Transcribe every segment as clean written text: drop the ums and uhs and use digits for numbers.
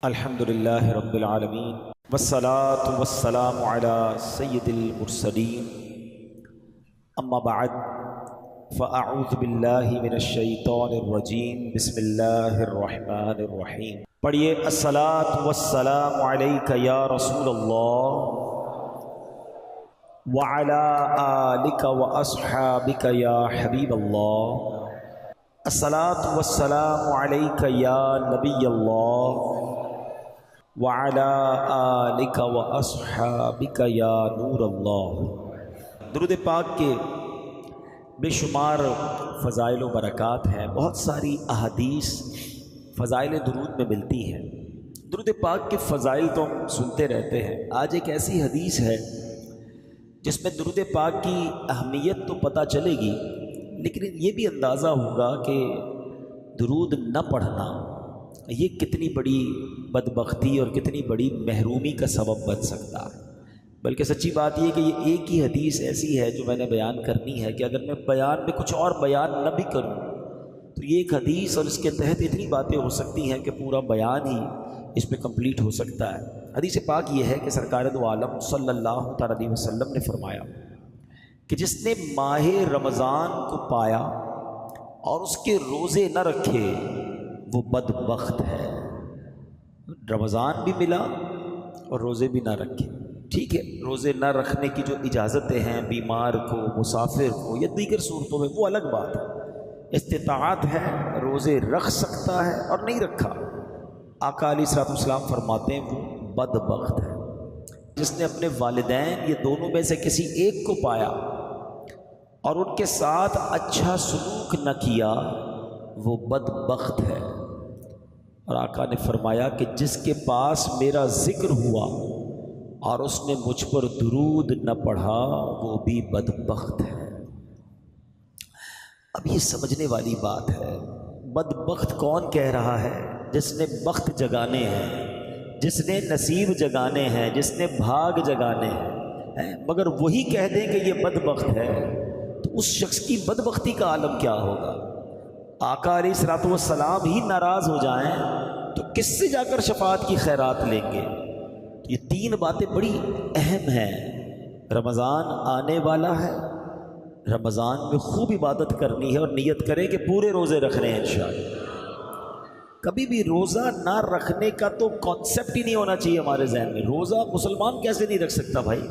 الحمدللہ رب العالمین والصلاة والسلام علی سید المرسلین اما بعد فاعوذ باللہ من الشیطان الرجیم بسم اللہ الرحمن الرحیم۔ پڑھیے الصلاة والسلام علیک یا رسول اللہ وعلی آلک واصحابک یا حبیب اللہ۔ الصلاة والسلام علیک یا نبی اللہ وعلی آلک واصحابک یا نور اللہ۔ درود پاک کے بے شمار فضائل و برکات ہیں، بہت ساری احادیث فضائل درود میں ملتی ہیں۔ درود پاک کے فضائل تو ہم سنتے رہتے ہیں۔ آج ایک ایسی حدیث ہے جس میں درود پاک کی اہمیت تو پتہ چلے گی، لیکن یہ بھی اندازہ ہوگا کہ درود نہ پڑھنا یہ کتنی بڑی بدبختی اور کتنی بڑی محرومی کا سبب بن سکتا ہے۔ بلکہ سچی بات یہ کہ یہ ایک ہی حدیث ایسی ہے جو میں نے بیان کرنی ہے کہ اگر میں بیان میں کچھ اور بیان نہ بھی کروں تو یہ ایک حدیث اور اس کے تحت اتنی باتیں ہو سکتی ہیں کہ پورا بیان ہی اس پہ کمپلیٹ ہو سکتا ہے۔ حدیث پاک یہ ہے کہ سرکار دو عالم صلی اللہ تعالی علیہ وسلم نے فرمایا کہ جس نے ماہ رمضان کو پایا اور اس کے روزے نہ رکھے وہ بدبخت ہے۔ رمضان بھی ملا اور روزے بھی نہ رکھے، ٹھیک ہے، روزے نہ رکھنے کی جو اجازتیں ہیں بیمار کو، مسافر کو یا دیگر صورتوں میں وہ الگ بات ہے۔ استطاعت ہے، روزے رکھ سکتا ہے اور نہیں رکھا، آقا علیہ الصلوۃ والسلام فرماتے ہیں وہ بدبخت ہے۔ جس نے اپنے والدین یہ دونوں میں سے کسی ایک کو پایا اور ان کے ساتھ اچھا سلوک نہ کیا وہ بدبخت ہے۔ اور آقا نے فرمایا کہ جس کے پاس میرا ذکر ہوا اور اس نے مجھ پر درود نہ پڑھا وہ بھی بدبخت ہے۔ اب یہ سمجھنے والی بات ہے، بدبخت کون کہہ رہا ہے؟ جس نے بخت جگانے ہیں، جس نے نصیب جگانے ہیں، جس نے بھاگ جگانے ہیں، مگر وہی کہہ دیں کہ یہ بدبخت ہے تو اس شخص کی بدبختی کا عالم کیا ہوگا؟ آقا علیہ الصلوۃ والسلام ہی ناراض ہو جائیں تو کس سے جا کر شفاعت کی خیرات لیں گے؟ یہ تین باتیں بڑی اہم ہیں۔ رمضان آنے والا ہے، رمضان میں خوب عبادت کرنی ہے اور نیت کریں کہ پورے روزے رکھنے ہیں انشاءاللہ۔ کبھی بھی روزہ نہ رکھنے کا تو کانسیپٹ ہی نہیں ہونا چاہیے ہمارے ذہن میں۔ روزہ مسلمان کیسے نہیں رکھ سکتا بھائی؟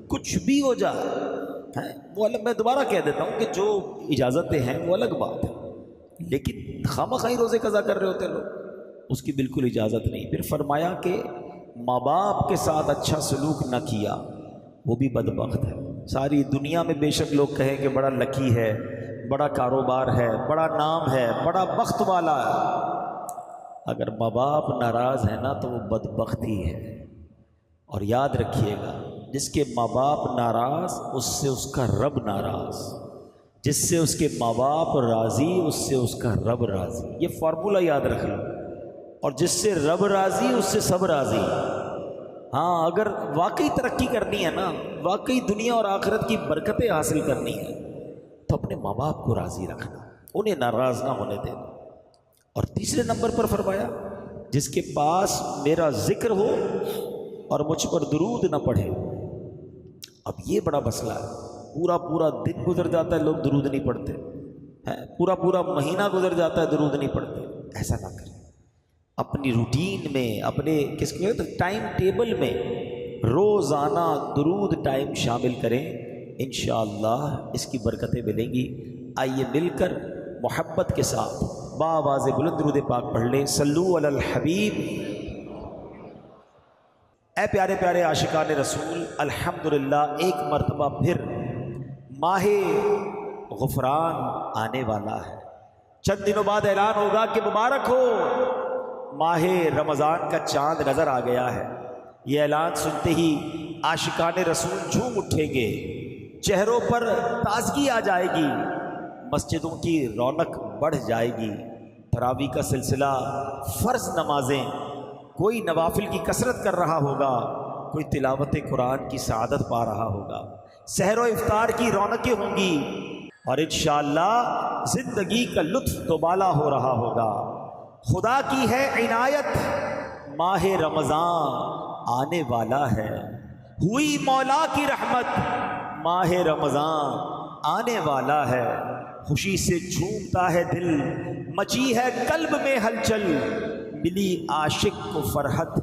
کچھ بھی ہو جائے وہ الگ، میں دوبارہ کہہ دیتا ہوں کہ جو اجازتیں ہیں وہ الگ بات ہے، لیکن خامخواہ روزے قضا کر رہے ہوتے لوگ، اس کی بالکل اجازت نہیں۔ پھر فرمایا کہ ماں باپ کے ساتھ اچھا سلوک نہ کیا وہ بھی بدبخت ہے۔ ساری دنیا میں بے شک لوگ کہیں کہ بڑا لکی ہے، بڑا کاروبار ہے، بڑا نام ہے، بڑا بخت والا ہے، اگر ماں باپ ناراض ہے نا تو وہ بدبخت ہی ہے۔ اور یاد رکھیے گا، جس کے ماں باپ ناراض اس سے اس کا رب ناراض، جس سے اس کے ماں باپ راضی اس سے اس کا رب راضی۔ یہ فارمولہ یاد رکھ لو، اور جس سے رب راضی اس سے سب راضی۔ ہاں، اگر واقعی ترقی کرنی ہے نا، واقعی دنیا اور آخرت کی برکتیں حاصل کرنی ہے تو اپنے ماں باپ کو راضی رکھنا، انہیں ناراض نہ ہونے دینا۔ اور تیسرے نمبر پر فرمایا جس کے پاس میرا ذکر ہو اور مجھ پر درود نہ پڑھے۔ اب یہ بڑا مسئلہ ہے، پورا دن گزر جاتا ہے لوگ درود نہیں پڑھتے، پورا مہینہ گزر جاتا ہے درود نہیں پڑھتے۔ ایسا نہ کریں، اپنی روٹین میں، اپنے کس کے ٹائم ٹیبل میں روزانہ درود ٹائم شامل کریں، انشاءاللہ اس کی برکتیں ملیں گی۔ آئیے مل کر محبت کے ساتھ باواز بلند درود پاک پڑھ لیں۔ صلو علی الحبیب۔ اے پیارے پیارے عاشقان رسول، الحمدللہ ایک مرتبہ پھر ماہ غفران آنے والا ہے۔ چند دنوں بعد اعلان ہوگا کہ مبارک ہو، ماہ رمضان کا چاند نظر آ گیا ہے۔ یہ اعلان سنتے ہی عاشقان رسول جھوم اٹھیں گے، چہروں پر تازگی آ جائے گی، مسجدوں کی رونق بڑھ جائے گی۔ تراویح کا سلسلہ، فرض نمازیں، کوئی نوافل کی کثرت کر رہا ہوگا، کوئی تلاوت قرآن کی سعادت پا رہا ہوگا، سحر و افطار کی رونقیں ہوں گی اور انشاءاللہ زندگی کا لطف دوبالا ہو رہا ہوگا۔ خدا کی ہے عنایت، ماہ رمضان آنے والا ہے، ہوئی مولا کی رحمت ماہ رمضان آنے والا ہے، خوشی سے جھومتا ہے دل، مچی ہے قلب میں ہلچل، ملی عاشق کو فرحت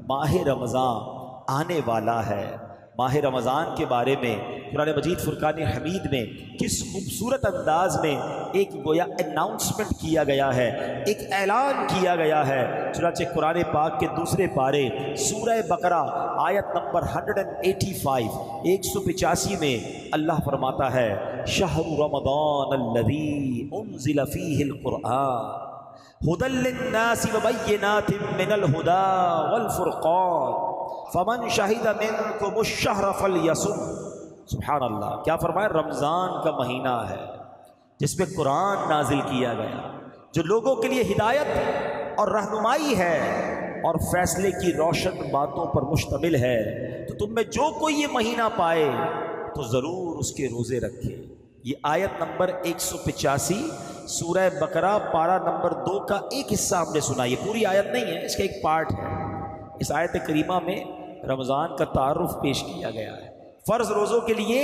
ماہ رمضان آنے والا ہے۔ ماہ رمضان کے بارے میں قرآن مجید فرقان حمید میں کس خوبصورت انداز میں ایک گویا اناؤنسمنٹ کیا گیا ہے، ایک اعلان کیا گیا ہے۔ چنانچہ قرآن پاک کے دوسرے پارے سورہ بقرہ آیت نمبر 185 میں اللہ فرماتا ہے شہر رمضان الذی انزل فیہ القرآن ہدی للناس وبینات من الہدی والفرقان فمن شہد منکم الشہر فلیصم۔ سبحان اللہ، کیا فرمایا؟ رمضان کا مہینہ ہے جس میں قرآن نازل کیا گیا، جو لوگوں کے لیے ہدایت اور رہنمائی ہے اور فیصلے کی روشن باتوں پر مشتمل ہے۔ تو تم میں جو کوئی یہ مہینہ پائے تو ضرور اس کے روزے رکھے۔ یہ آیت نمبر 185 سورہ بقرہ پارہ نمبر 2 کا ایک حصہ ہم نے سنا۔ یہ پوری آیت نہیں ہے، اس کا ایک پارٹ ہے۔ اس آیت کریمہ میں رمضان کا تعارف پیش کیا گیا ہے۔ فرض روزوں کے لیے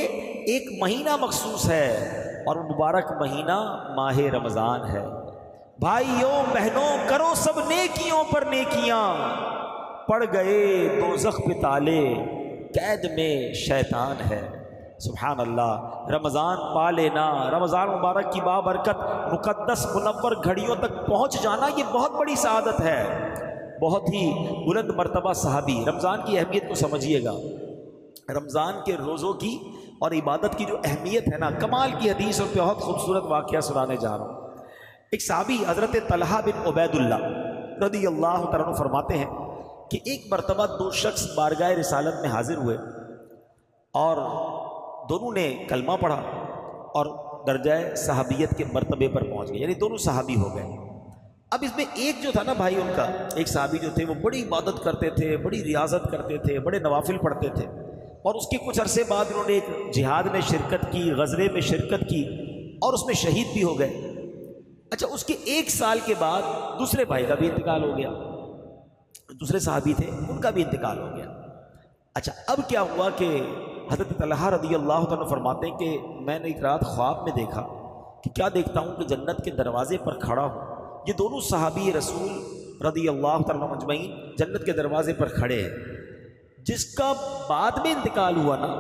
ایک مہینہ مخصوص ہے اور مبارک مہینہ ماہ رمضان ہے۔ بھائیوں بہنوں، کرو سب نیکیوں پر نیکیاں، پڑ گئے دوزخ پہ تالے، قید میں شیطان ہے۔ سبحان اللہ، رمضان پا لینا، رمضان مبارک کی بابرکت مقدس منور گھڑیوں تک پہنچ جانا، یہ بہت بڑی سعادت ہے۔ بہت ہی بلند مرتبہ صحابی، رمضان کی اہمیت کو سمجھیے گا۔ رمضان کے روزوں کی اور عبادت کی جو اہمیت ہے نا، کمال کی حدیث اور بہت خوبصورت واقعہ سنانے جا رہا ہوں۔ ایک صحابی حضرت طلحہ بن عبید اللہ رضی اللہ تعالیٰ عنہ فرماتے ہیں کہ ایک مرتبہ دو شخص بارگاہ رسالت میں حاضر ہوئے اور دونوں نے کلمہ پڑھا اور درجہ صحابیت کے مرتبے پر پہنچ گئے، یعنی دونوں صحابی ہو گئے۔ اب اس میں ایک جو تھا نا بھائی، ان کا ایک صحابی جو تھے وہ بڑی عبادت کرتے تھے، بڑی ریاضت کرتے تھے، بڑے نوافل پڑھتے تھے، اور اس کے کچھ عرصے بعد انہوں نے ایک جہاد میں شرکت کی، غزوے میں شرکت کی اور اس میں شہید بھی ہو گئے۔ اچھا، اس کے ایک سال کے بعد دوسرے بھائی کا بھی انتقال ہو گیا، دوسرے صحابی تھے ان کا بھی انتقال ہو گیا۔ اچھا، اب کیا ہوا کہ حضرت طلحہ رضی اللہ عنہ فرماتے ہیں کہ میں نے ایک رات خواب میں دیکھا کہ کیا دیکھتا ہوں کہ جنت کے دروازے پر کھڑا ہوں، یہ دونوں صحابی رسول رضی اللہ تعالیٰ مجمعین جنت کے دروازے پر کھڑے ہیں۔ جس کا بعد میں انتقال ہوا نا،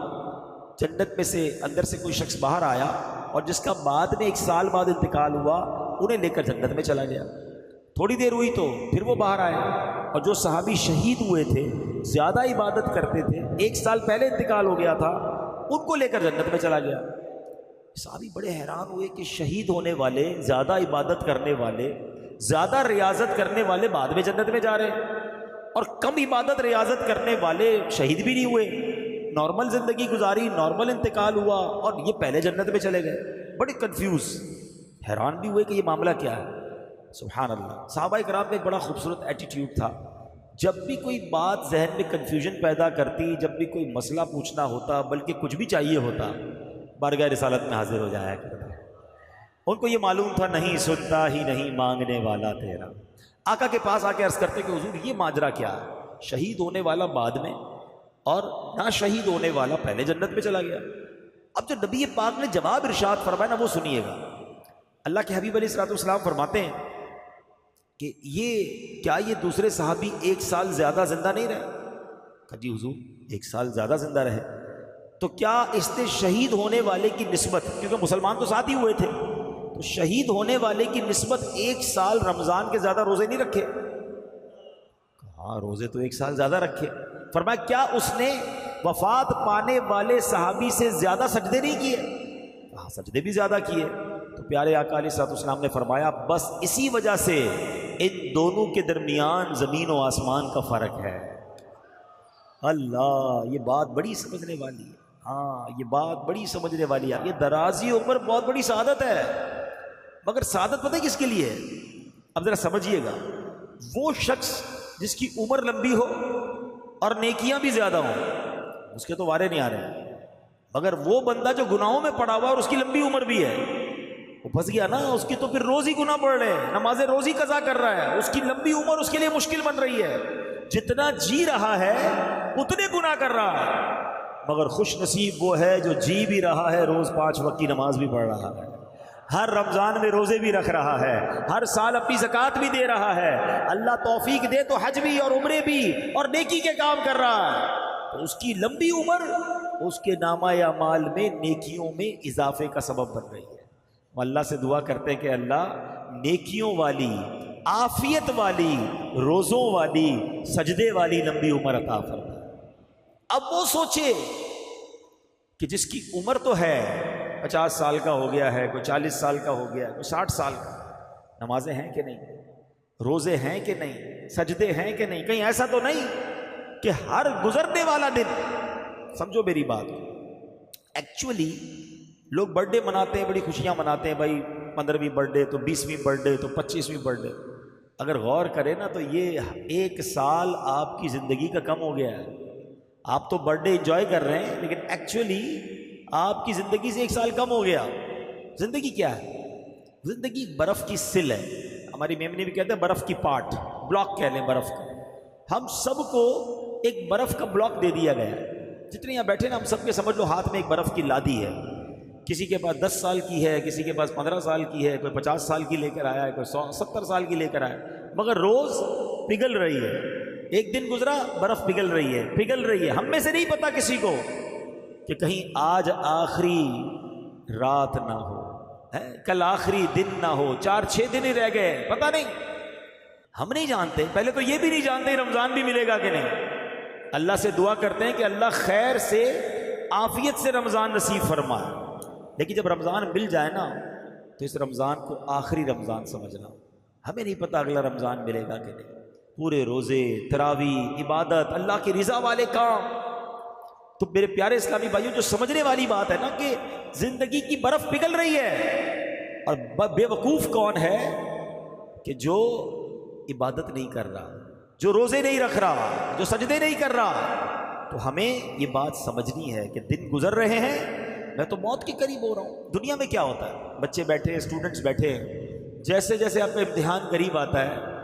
جنت میں سے اندر سے کوئی شخص باہر آیا اور جس کا بعد میں ایک سال بعد انتقال ہوا، انہیں لے کر جنت میں چلا گیا۔ تھوڑی دیر ہوئی تو پھر وہ باہر آئے، اور جو صحابی شہید ہوئے تھے، زیادہ عبادت کرتے تھے، ایک سال پہلے انتقال ہو گیا تھا، ان کو لے کر جنت میں چلا گیا۔ صحابی بڑے حیران ہوئے کہ شہید ہونے والے، زیادہ عبادت کرنے والے، زیادہ ریاضت کرنے والے بعد میں جنت میں جا رہے ہیں، اور کم عبادت ریاضت کرنے والے شہید بھی نہیں ہوئے، نارمل زندگی گزاری، نارمل انتقال ہوا، اور یہ پہلے جنت میں چلے گئے۔ بڑے کنفیوز، حیران بھی ہوئے کہ یہ معاملہ کیا ہے۔ سبحان اللہ، صحابہ کرام میں ایک بڑا خوبصورت ایٹیٹیوڈ تھا، جب بھی کوئی بات ذہن میں کنفیوژن پیدا کرتی، جب بھی کوئی مسئلہ پوچھنا ہوتا، بلکہ کچھ بھی چاہیے ہوتا، بارگاہ رسالت میں حاضر ہو جایا کرتا۔ ان کو یہ معلوم تھا نہیں سنتا ہی نہیں مانگنے والا تیرا۔ آقا کے پاس آ کے عرض کرتے کہ حضور یہ ماجرا کیا ہے، شہید ہونے والا بعد میں اور نہ شہید ہونے والا پہلے جنت میں چلا گیا۔ اب جو نبی پاک نے جواب ارشاد فرمایا نا، وہ سنیے گا۔ اللہ کے حبیب علیہ الصلوۃ والسلام فرماتے ہیں کہ یہ دوسرے صحابی ایک سال زیادہ زندہ نہیں رہے؟ کہا جی حضور ایک سال زیادہ زندہ رہے۔ تو کیا اس نے شہید ہونے والے کی نسبت، کیونکہ مسلمان تو ساتھ ہی ہوئے تھے، تو شہید ہونے والے کی نسبت ایک سال رمضان کے زیادہ روزے نہیں رکھے؟ ہاں روزے تو ایک سال زیادہ رکھے۔ فرمایا کیا اس نے وفات پانے والے صحابی سے زیادہ سجدے نہیں کیے؟ ہاں سجدے بھی زیادہ کیے۔ تو پیارے آقا علیہ الصلوۃ والسلام نے فرمایا بس اسی وجہ سے ان دونوں کے درمیان زمین و آسمان کا فرق ہے۔ اللہ، یہ بات بڑی سمجھنے والی ہے۔ ہاں یہ بات بڑی سمجھنے والی ہے۔ یہ درازی عمر بہت بڑی سعادت ہے، مگر سعادت پتہ ہے کس کے لیے ہے؟ اب ذرا سمجھیے گا، وہ شخص جس کی عمر لمبی ہو اور نیکیاں بھی زیادہ ہوں، اس کے تو وارے نہیں آ رہے، مگر وہ بندہ جو گناہوں میں پڑا ہوا اور اس کی لمبی عمر بھی ہے، وہ پھنس گیا نا، اس کی تو پھر روز ہی گناہ پڑ رہے ہیں، نمازیں روز ہی قضا کر رہا ہے، اس کی لمبی عمر اس کے لیے مشکل بن رہی ہے۔ جتنا جی رہا ہے اتنے گناہ کر رہا ہے، مگر خوش نصیب وہ ہے جو جی بھی رہا ہے، روز 5 وقت کی نماز بھی پڑھ رہا ہے، ہر رمضان میں روزے بھی رکھ رہا ہے، ہر سال اپنی زکوٰۃ بھی دے رہا ہے، اللہ توفیق دے تو حج بھی اور عمرے بھی اور نیکی کے کام کر رہا ہے، تو اس کی لمبی عمر اس کے نامہ اعمال میں نیکیوں میں اضافے کا سبب بن رہی ہے۔ ہم اللہ سے دعا کرتے ہیں کہ اللہ نیکیوں والی، عافیت والی، روزوں والی، سجدے والی لمبی عمر عطا فرمائے۔ اب وہ سوچے کہ جس کی عمر تو ہے 50 سال کا ہو گیا ہے، کوئی 40 سال کا ہو گیا ہے، کوئی 60 سال کا، نمازیں ہیں کہ نہیں، روزے ہیں کہ نہیں، سجدے ہیں کہ نہیں؟ کہیں ایسا تو نہیں کہ ہر گزرنے والا دن، سمجھو میری بات، ایکچولی لوگ برتھ ڈے مناتے ہیں، بڑی خوشیاں مناتے ہیں، بھائی 15ویں برتھ ڈے تو 20ویں برتھ ڈے تو 25ویں برتھ ڈے، اگر غور کریں نا تو یہ 1 سال آپ کی زندگی کا کم ہو گیا ہے۔ آپ تو برتھ ڈے انجوائے کر رہے ہیں، لیکن ایکچولی آپ کی زندگی سے 1 سال کم ہو گیا۔ زندگی کیا ہے؟ زندگی برف کی سل ہے، ہماری میمنی بھی کہتے ہیں برف کی پاٹ، بلاک کہہ لیں برف کا۔ ہم سب کو ایک برف کا بلاک دے دیا گیا ہے، جتنے یہاں بیٹھے نا ہم سب کے سمجھ لو ہاتھ میں ایک برف کی لادی ہے، کسی کے پاس 10 سال کی ہے، کسی کے پاس 15 سال کی ہے، کوئی 50 سال کی لے کر آیا ہے، کوئی 70 سال کی لے کر آیا ہے، مگر روز پگھل رہی ہے۔ ایک دن گزرا برف پگھل رہی ہے، پگھل رہی ہے۔ ہم میں سے نہیں پتا کسی کو کہ کہیں آج آخری رات نہ ہو، کل آخری دن نہ ہو، 4-6 دن ہی رہ گئے، پتہ نہیں، ہم نہیں جانتے۔ پہلے تو یہ بھی نہیں جانتے رمضان بھی ملے گا کہ نہیں۔ اللہ سے دعا کرتے ہیں کہ اللہ خیر سے، عافیت سے رمضان نصیب فرمائے، لیکن جب رمضان مل جائے نا تو اس رمضان کو آخری رمضان سمجھنا۔ ہمیں نہیں پتہ اگلا رمضان ملے گا کہ نہیں۔ پورے روزے، تراویح، عبادت، اللہ کی رضا والے کام۔ تو میرے پیارے اسلامی بھائیوں، جو سمجھنے والی بات ہے نا کہ زندگی کی برف پگھل رہی ہے، اور بے وقوف کون ہے کہ جو عبادت نہیں کر رہا، جو روزے نہیں رکھ رہا، جو سجدے نہیں کر رہا۔ تو ہمیں یہ بات سمجھنی ہے کہ دن گزر رہے ہیں، میں تو موت کے قریب ہو رہا ہوں۔ دنیا میں کیا ہوتا ہے، بچے بیٹھے ہیں، اسٹوڈنٹس بیٹھے ہیں، جیسے جیسے آپ کا امتحان قریب آتا ہے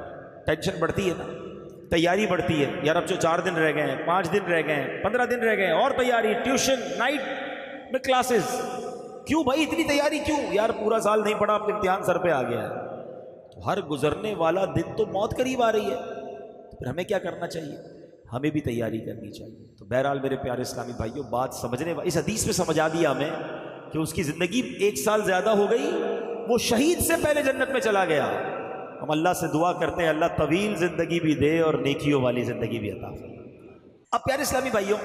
ٹینشن بڑھتی ہے نا، تیاری بڑھتی ہے، یار اب جو 4 دن رہ گئے ہیں، 5 دن رہ گئے ہیں، 15 دن رہ گئے ہیں، اور تیاری، ٹیوشن، نائٹ میں کلاسز، کیوں بھائی اتنی تیاری کیوں؟ یار پورا سال نہیں پڑھا، اب امتحان سر پہ آ گیا ہے۔ تو ہر گزرنے والا دن تو موت قریب آ رہی ہے، تو پھر ہمیں کیا کرنا چاہیے؟ ہمیں بھی تیاری کرنی چاہیے۔ تو بہرحال میرے پیارے اسلامی بھائیوں، بات سمجھنے اس حدیث میں سمجھا دیا ہمیں کہ اس کی زندگی 1 سال زیادہ ہو گئی، وہ شہید سے پہلے جنت میں چلا گیا۔ ہم اللہ سے دعا کرتے ہیں اللہ طویل زندگی بھی دے اور نیکیوں والی زندگی بھی عطا فرمائے۔ اب پیارے اسلامی بھائیوں،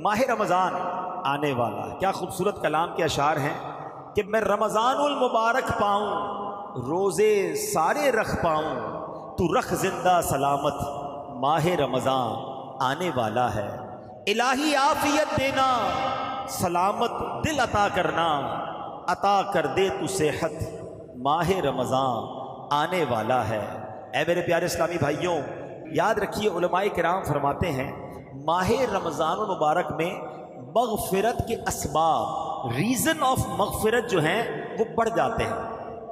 ماہ رمضان آنے والا ہے، کیا خوبصورت کلام کے اشعار ہیں کہ میں رمضان المبارک پاؤں، روزے سارے رکھ پاؤں، تو رکھ زندہ سلامت، ماہ رمضان آنے والا ہے۔ الہی عافیت دینا، سلامت دل عطا کرنا، عطا کر دے تو صحت، ماہ رمضان آنے والا ہے۔ اے میرے پیارے اسلامی بھائیوں، یاد رکھیے علماء کرام فرماتے ہیں ماہ رمضان المبارک میں مغفرت کے اسباب، ریزن آف مغفرت جو ہیں وہ بڑھ جاتے ہیں۔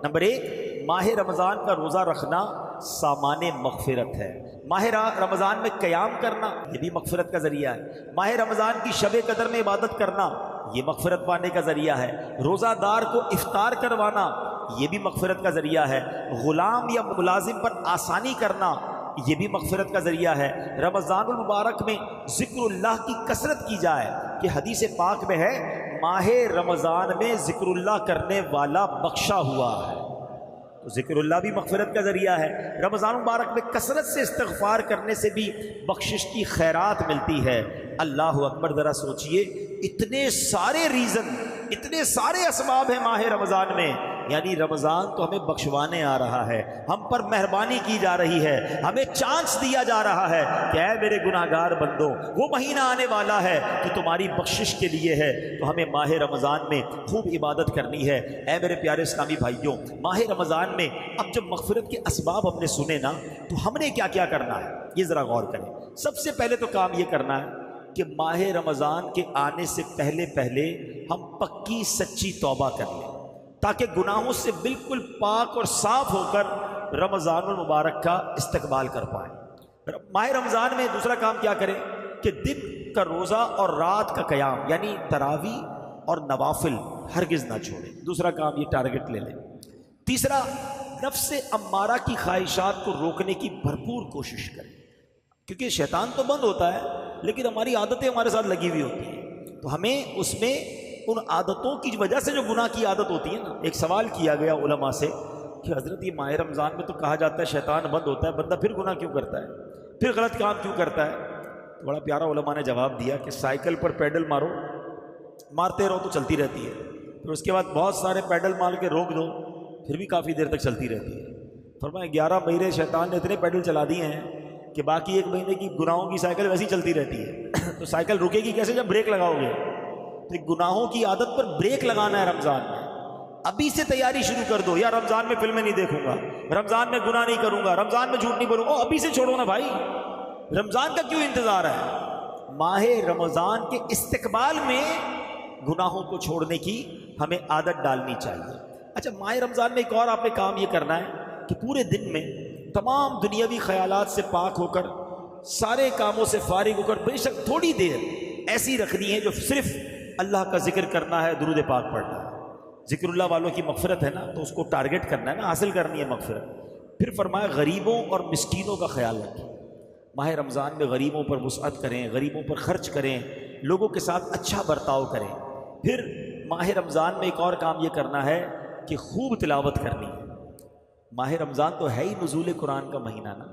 نمبر 1، ماہ رمضان کا روزہ رکھنا سامان مغفرت ہے۔ ماہ رمضان میں قیام کرنا یہ بھی مغفرت کا ذریعہ ہے۔ ماہ رمضان کی شب قدر میں عبادت کرنا یہ مغفرت پانے کا ذریعہ ہے۔ روزہ دار کو افطار کروانا یہ بھی مغفرت کا ذریعہ ہے۔ غلام یا ملازم پر آسانی کرنا یہ بھی مغفرت کا ذریعہ ہے۔ رمضان المبارک میں ذکر اللہ کی کثرت کی جائے کہ حدیث پاک میں ہے ماہ رمضان میں ذکر اللہ کرنے والا بخشا ہوا ہے، تو ذکر اللہ بھی مغفرت کا ذریعہ ہے۔ رمضان مبارک میں کثرت سے استغفار کرنے سے بھی بخشش کی خیرات ملتی ہے۔ اللہ اکبر، ذرا سوچئے، اتنے سارے ریزن، اتنے سارے اسباب ہیں ماہ رمضان میں، یعنی رمضان تو ہمیں بخشوانے آ رہا ہے، ہم پر مہربانی کی جا رہی ہے، ہمیں چانس دیا جا رہا ہے کہ اے میرے گناہگار بندوں، وہ مہینہ آنے والا ہے کہ تمہاری بخشش کے لیے ہے، تو ہمیں ماہ رمضان میں خوب عبادت کرنی ہے۔ اے میرے پیارے اسلامی بھائیوں، ماہ رمضان میں اب جب مغفرت کے اسباب ہم نے سنے نا، تو ہم نے کیا کیا کرنا ہے یہ ذرا غور کریں۔ سب سے پہلے تو کام یہ کرنا ہے کہ ماہ رمضان کے آنے سے پہلے پہلے ہم پکی سچی توبہ کر لیں، تاکہ گناہوں سے بالکل پاک اور صاف ہو کر رمضان المبارک کا استقبال کر پائیں۔ ماہ رمضان میں دوسرا کام کیا کریں کہ دن کا روزہ اور رات کا قیام یعنی تراویح اور نوافل ہرگز نہ چھوڑیں. دوسرا کام یہ ٹارگٹ لے لیں. تیسرا، نفس امارہ کی خواہشات کو روکنے کی بھرپور کوشش کریں، کیونکہ شیطان تو بند ہوتا ہے لیکن ہماری عادتیں ہمارے ساتھ لگی ہوئی ہوتی ہیں، تو ہمیں اس میں ان عادتوں کی وجہ سے جو گناہ کی عادت ہوتی ہے نا. ایک سوال کیا گیا علماء سے کہ حضرت یہ ماہ رمضان میں تو کہا جاتا ہے شیطان بند ہوتا ہے، بندہ پھر گناہ کیوں کرتا ہے، پھر غلط کام کیوں کرتا ہے؟ تو بڑا پیارا علماء نے جواب دیا کہ سائیکل پر پیڈل مارو، مارتے رہو تو چلتی رہتی ہے، پھر اس کے بعد بہت سارے پیڈل مار کے روک دو، پھر بھی کافی دیر تک چلتی رہتی ہے. فرمایا 11 مہینے شیطان نے اتنے پیڈل چلا دیے ہیں کہ باقی 1 مہینے کی گناہوں کی سائیکل ویسی چلتی رہتی ہے. تو سائیکل رکے گی کیسے جب بریک لگاؤ گے؟ تو گناہوں کی عادت پر بریک لگانا ہے رمضان میں. ابھی سے تیاری شروع کر دو. یا رمضان میں فلمیں نہیں دیکھوں گا، رمضان میں گناہ نہیں کروں گا، رمضان میں جھوٹ نہیں بولوں گا. ابھی سے چھوڑو نا بھائی، رمضان کا کیوں انتظار ہے؟ ماہ رمضان کے استقبال میں گناہوں کو چھوڑنے کی ہمیں عادت ڈالنی چاہیے. اچھا، ماہ رمضان میں ایک اور آپ نے کام یہ کرنا ہے کہ پورے دن میں تمام دنیاوی خیالات سے پاک ہو کر، سارے کاموں سے فارغ ہو کر، بے شک تھوڑی دیر ایسی رکھنی ہے جو صرف اللہ کا ذکر کرنا ہے، درود پاک پڑھنا ہے. ذکر اللہ والوں کی مغفرت ہے نا، تو اس کو ٹارگٹ کرنا ہے نا، حاصل کرنی ہے مغفرت. پھر فرمایا غریبوں اور مسکینوں کا خیال رکھیں. ماہ رمضان میں غریبوں پر وسعت کریں، غریبوں پر خرچ کریں، لوگوں کے ساتھ اچھا برتاؤ کریں. پھر ماہ رمضان میں ایک اور کام یہ کرنا ہے کہ خوب تلاوت کرنی ہے. ماہ رمضان تو ہے ہی نزول قرآن کا مہینہ نا.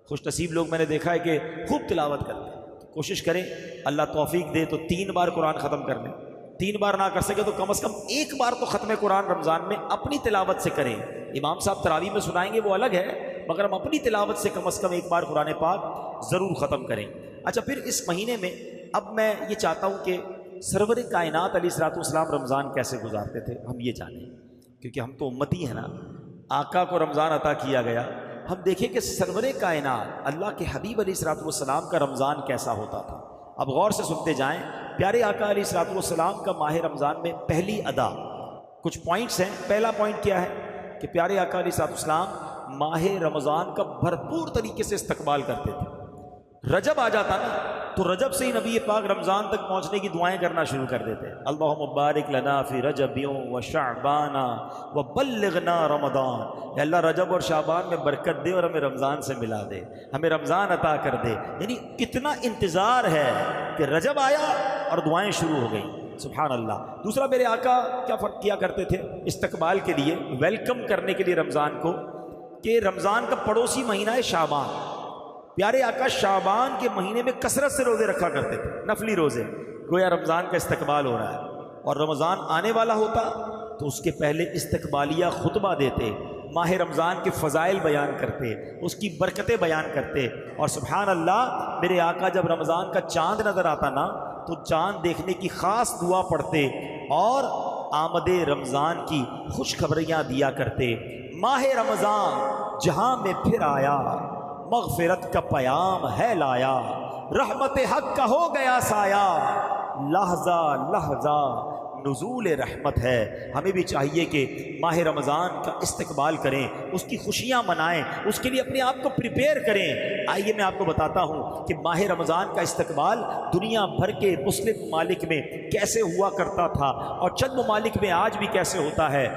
خوش نصیب لوگ میں نے دیکھا ہے کہ خوب تلاوت کرتے ہیں. تو کوشش کریں اللہ توفیق دے تو 3 بار قرآن ختم کر لیں. 3 بار نہ کر سکے تو کم از کم 1 بار تو ختم قرآن رمضان میں اپنی تلاوت سے کریں. امام صاحب تراویح میں سنائیں گے وہ الگ ہے، مگر ہم اپنی تلاوت سے کم از کم 1 بار قرآن پاک ضرور ختم کریں. اچھا، پھر اس مہینے میں اب میں یہ چاہتا ہوں کہ سرور کائنات علیہ الصلوۃ والسلام رمضان کیسے گزارتے تھے ہم یہ جانیں، کیونکہ ہم تو امتی ہیں نا. آقا کو رمضان عطا کیا گیا، ہم دیکھیں کہ سرور کائنات اللہ کے حبیب علیہ الصلوۃ والسلام کا رمضان کیسا ہوتا تھا. اب غور سے سنتے جائیں. پیارے آقا علیہ الصلوۃ والسلام کا ماہ رمضان میں پہلی ادا، کچھ پوائنٹس ہیں. پہلا پوائنٹ کیا ہے کہ پیارے آقا علیہ الصلوۃ والسلام ماہ رمضان کا بھرپور طریقے سے استقبال کرتے تھے. رجب آ جاتا نا تو رجب سے ہی نبی پاک رمضان تک پہنچنے کی دعائیں کرنا شروع کر دیتے. اللہم بارک لنا فی رجب و شعبان و بلغنا رمضان. اے اللہ رجب اور شعبان میں برکت دے اور ہمیں رمضان سے ملا دے، ہمیں رمضان عطا کر دے. یعنی کتنا انتظار ہے کہ رجب آیا اور دعائیں شروع ہو گئیں. سبحان اللہ. دوسرا، میرے آقا کیا فرق کیا کرتے تھے استقبال کے لیے، ویلکم کرنے کے لیے رمضان کو، کہ رمضان کا پڑوسی مہینہ ہے شعبان. پیارے آقا شعبان کے مہینے میں کثرت سے روزے رکھا کرتے تھے، نفلی روزے، گویا رمضان کا استقبال ہو رہا ہے. اور رمضان آنے والا ہوتا تو اس کے پہلے استقبالیہ خطبہ دیتے، ماہ رمضان کے فضائل بیان کرتے، اس کی برکتیں بیان کرتے. اور سبحان اللہ، میرے آقا جب رمضان کا چاند نظر آتا نا تو چاند دیکھنے کی خاص دعا پڑھتے اور آمد رمضان کی خوشخبریاں دیا کرتے. ماہ رمضان جہاں میں پھر آیا، مغفرت کا پیام ہے لایا، رحمت حق کا ہو گیا سایہ، لحظہ لحظہ نزول رحمت ہے. ہمیں بھی چاہیے کہ ماہ رمضان کا استقبال کریں، اس کی خوشیاں منائیں، اس کے لیے اپنے آپ کو پریپیئر کریں. آئیے میں آپ کو بتاتا ہوں کہ ماہ رمضان کا استقبال دنیا بھر کے مسلم ممالک میں کیسے ہوا کرتا تھا اور چند ممالک میں آج بھی کیسے ہوتا ہے.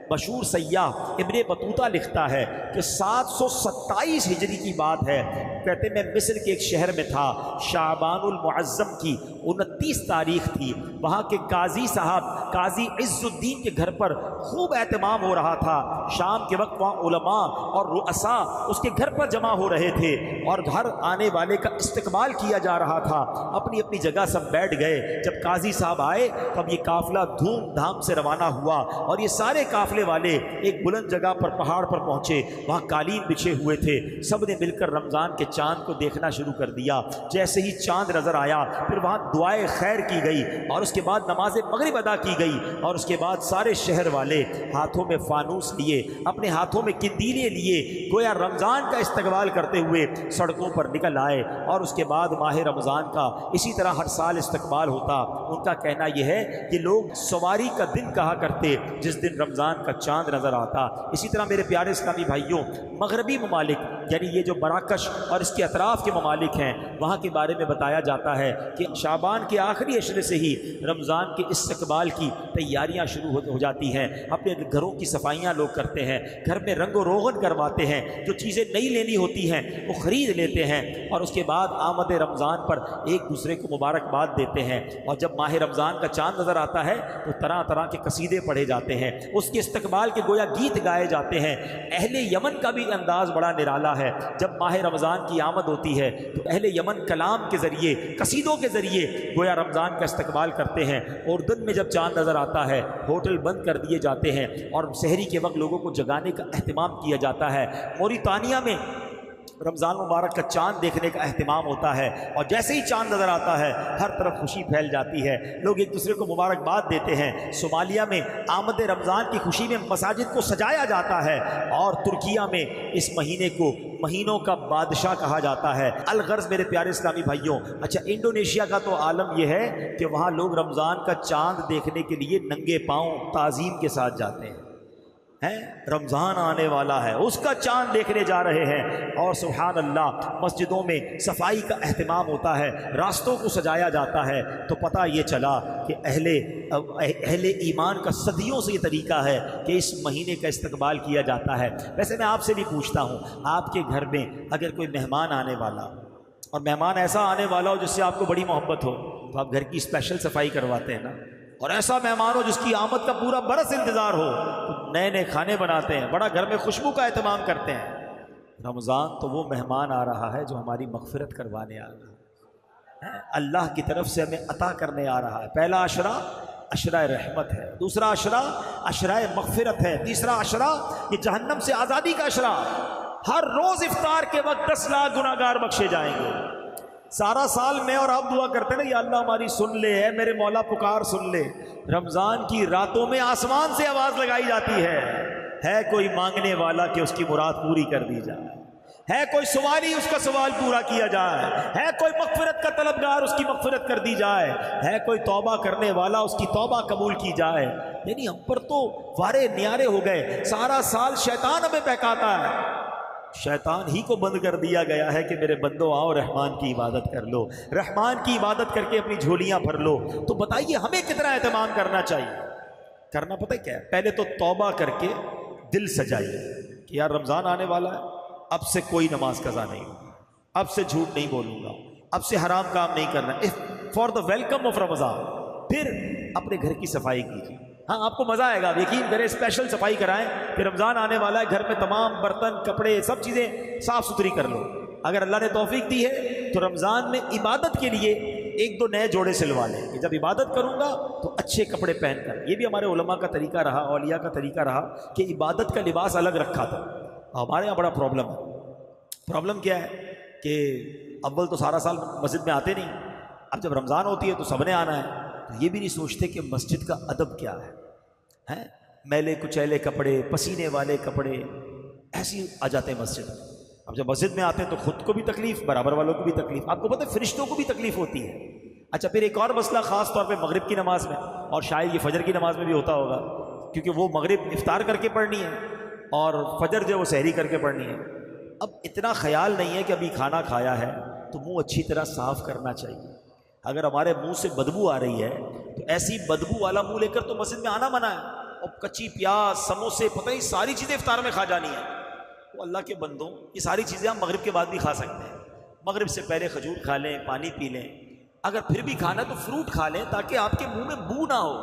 مشہور سیاح ابن بطوطہ لکھتا ہے کہ 727 ہجری کی بات ہے. کہتے میں مصر کے ایک شہر میں تھا، شعبان المعظم کی 29 تاریخ تھی. وہاں کے قاضی صاحب قاضی عز الدین کے گھر پر خوب اہتمام ہو رہا تھا. شام کے وقت وہاں علماء اور رؤساء اس کے گھر پر جمع ہو رہے تھے اور ہر آنے والے کا استقبال کیا جا رہا تھا. اپنی اپنی جگہ سب بیٹھ گئے. جب قاضی صاحب آئے تب یہ قافلہ دھوم دھام سے روانہ ہوا اور یہ سارے قافلے والے ایک بلند جگہ پر پہاڑ پر پہنچے. وہاں قالین بچھے ہوئے تھے. سب نے مل کر رمضان کے چاند کو دیکھنا شروع کر دیا. جیسے ہی چاند نظر آیا پھر وہاں دعائے خیر کی گئی اور اس کے بعد نماز مغرب ادا کی گئی اور اس کے بعد سارے شہر والے ہاتھوں میں فانوس لیے، اپنے ہاتھوں میں قندیلیں لیے، گویا رمضان کا استقبال کرتے ہوئے سڑکوں پر نکل آئے. اور اس کے بعد ماہ رمضان کا اسی طرح ہر سال استقبال ہوتا. ان کا کہنا یہ ہے کہ لوگ سواری کا دن کہا کرتے جس دن رمضان کا چاند نظر آتا. اسی طرح میرے پیارے اسلامی بھائیوں، مغربی ممالک یعنی یہ جو مراکش اور اس کے اطراف کے ممالک ہیں وہاں کے بارے میں بتایا جاتا ہے کہ شعبان کے آخری عشرے سے ہی رمضان کے استقبال کی تیاریاں شروع ہو جاتی ہیں، اپنے گھروں کی صفائیاں لوگ کرتے ہیں، گھر میں رنگ و روغن کرواتے ہیں، جو چیزیں نئی لینی ہوتی ہیں وہ خرید لیتے ہیں، اور اس کے بعد آمد رمضان پر ایک دوسرے کو مبارکباد دیتے ہیں، اور جب ماہ رمضان کا چاند نظر آتا ہے تو طرح طرح کے قصیدے پڑھے جاتے ہیں، اس کے استقبال کے گویا گیت گائے جاتے ہیں۔ اہل یمن کا بھی انداز بڑا نرالا ہے، جب ماہ رمضان کی آمد ہوتی ہے تو اہل یمن کلام کے ذریعے، قصیدوں کے ذریعے گویا رمضان کا استقبال کرتے ہیں۔ اردن میں جب چاند نظر آتا ہے ہوٹل بند کر دیے جاتے ہیں اور سحری کے وقت لوگوں کو جگانے کا اہتمام کیا جاتا ہے۔ موریتانیہ میں رمضان مبارک کا چاند دیکھنے کا اہتمام ہوتا ہے، اور جیسے ہی چاند نظر آتا ہے ہر طرف خوشی پھیل جاتی ہے، لوگ ایک دوسرے کو مبارکباد دیتے ہیں۔ صومالیہ میں آمد رمضان کی خوشی میں مساجد کو سجایا جاتا ہے، اور ترکیہ میں اس مہینے کو مہینوں کا بادشاہ کہا جاتا ہے۔ الغرض میرے پیارے اسلامی بھائیوں، اچھا انڈونیشیا کا تو عالم یہ ہے کہ وہاں لوگ رمضان کا چاند دیکھنے کے لیے ننگے پاؤں تعظیم کے ساتھ جاتے ہیں، رمضان آنے والا ہے اس کا چاند دیکھنے جا رہے ہیں، اور سبحان اللہ مسجدوں میں صفائی کا اہتمام ہوتا ہے، راستوں کو سجایا جاتا ہے۔ تو پتہ یہ چلا کہ اہل ایمان کا صدیوں سے یہ طریقہ ہے کہ اس مہینے کا استقبال کیا جاتا ہے۔ ویسے میں آپ سے بھی پوچھتا ہوں، آپ کے گھر میں اگر کوئی مہمان آنے والا، اور مہمان ایسا آنے والا ہو جس سے آپ کو بڑی محبت ہو، تو آپ گھر کی اسپیشل صفائی کرواتے ہیں نا، اور ایسا مہمان ہو جس کی آمد کا پورا برس انتظار ہو تو نئے نئے کھانے بناتے ہیں، بڑا گھر میں خوشبو کا اہتمام کرتے ہیں۔ رمضان تو وہ مہمان آ رہا ہے جو ہماری مغفرت کروانے آ رہا ہے، اللہ کی طرف سے ہمیں عطا کرنے آ رہا ہے۔ پہلا عشرہ عشرہ رحمت ہے، دوسرا عشرہ عشرہ مغفرت ہے، تیسرا عشرہ یہ جہنم سے آزادی کا عشرہ۔ ہر روز افطار کے وقت 10 لاکھ گناہ گار بخشے جائیں گے۔ سارا سال میں اور آپ دعا کرتے ہیں نا، یا اللہ ہماری سن لے، ہے میرے مولا پکار سن لے۔ رمضان کی راتوں میں آسمان سے آواز لگائی جاتی ہے کوئی مانگنے والا کہ اس کی مراد پوری کر دی جائے، ہے کوئی سوالی اس کا سوال پورا کیا جائے، ہے کوئی مغفرت کا طلبگار اس کی مغفرت کر دی جائے، ہے کوئی توبہ کرنے والا اس کی توبہ قبول کی جائے۔ یعنی ہم پر تو وارے نیارے ہو گئے، سارا سال شیطان ہمیں بہکاتا ہے، شیطان ہی کو بند کر دیا گیا ہے کہ میرے بندو آؤ رحمان کی عبادت کر لو، رحمان کی عبادت کر کے اپنی جھولیاں بھر لو۔ تو بتائیے ہمیں کتنا اہتمام کرنا چاہیے؟ کرنا پتہ کیا ہے؟ پہلے تو توبہ کر کے دل سجائیے کہ یار رمضان آنے والا ہے، اب سے کوئی نماز قضا نہیں ہوگی، اب سے جھوٹ نہیں بولوں گا، اب سے حرام کام نہیں کرنا، فار دا ویلکم آف رمضان۔ پھر اپنے گھر کی صفائی کیجیے، ہاں آپ کو مزہ آئے گا، یقین کریں اسپیشل صفائی کرائیں کہ رمضان آنے والا ہے، گھر میں تمام برتن کپڑے سب چیزیں صاف ستھری کر لو۔ اگر اللہ نے توفیق دی ہے تو رمضان میں عبادت کے لیے 1-2 نئے جوڑے سلوا لیں کہ جب عبادت کروں گا تو اچھے کپڑے پہن کر۔ یہ بھی ہمارے علماء کا طریقہ رہا، اولیاء کا طریقہ رہا کہ عبادت کا لباس الگ رکھا تھا۔ ہمارے یہاں بڑا پرابلم کیا ہے کہ اول تو سارا سال مسجد میں آتے نہیں، اب جب رمضان ہوتی ہے تو سب نے آنا ہے، تو یہ بھی نہیں سوچتے کہ مسجد کا ادب کیا ہے، میلے کچیلے کپڑے، پسینے والے کپڑے ایسے ہی آ جاتے ہیں مسجد میں۔ اب جب مسجد میں آتے ہیں تو خود کو بھی تکلیف، برابر والوں کو بھی تکلیف، آپ کو پتہ ہے فرشتوں کو بھی تکلیف ہوتی ہے۔ اچھا پھر ایک اور مسئلہ خاص طور پہ مغرب کی نماز میں، اور شاید یہ فجر کی نماز میں بھی ہوتا ہوگا، کیونکہ وہ مغرب افطار کر کے پڑھنی ہے اور فجر جو ہے وہ سحری کر کے پڑھنی ہے۔ اب اتنا خیال نہیں ہے کہ ابھی کھانا کھایا ہے تو منہ اچھی طرح صاف کرنا چاہیے۔ اگر ہمارے منہ سے بدبو آ رہی ہے تو ایسی بدبو والا منہ لے کر تو مسجد میں آنا منع ہے، اور کچی پیاز سموسے پتہ نہیں ساری چیزیں افطار میں کھا جانی ہے۔ وہ اللہ کے بندوں یہ ساری چیزیں ہم مغرب کے بعد بھی کھا سکتے ہیں، مغرب سے پہلے کھجور کھا لیں، پانی پی لیں، اگر پھر بھی کھانا ہے تو فروٹ کھا لیں تاکہ آپ کے منہ میں بو نہ ہو۔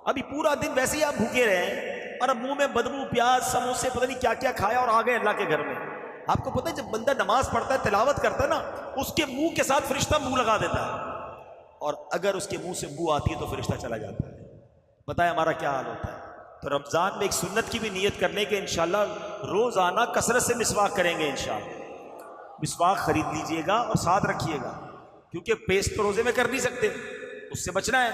ابھی پورا دن ویسے ہی آپ بھوکے رہے اور اب منہ میں بدبو، پیاز سموسے پتہ نہیں کیا کیا کھایا اور آ گئے اللہ کے گھر میں۔ آپ کو پتہ ہے جب بندہ نماز پڑھتا ہے تلاوت کرتا ہے نا، اس کے منہ کے ساتھ فرشتہ منہ لگا دیتا ہے، اور اگر اس کے منہ سے بو آتی ہے تو فرشتہ چلا جاتا ہے۔ بتائیں ہمارا کیا حال ہوتا ہے؟ تو رمضان میں ایک سنت کی بھی نیت کر لیں کہ انشاءاللہ روزانہ کثرت سے مسواک کریں گے انشاءاللہ۔ مسواک خرید لیجئے گا اور ساتھ رکھیے گا، کیونکہ پیسٹ تو روزے میں کر نہیں سکتے، اس سے بچنا ہے۔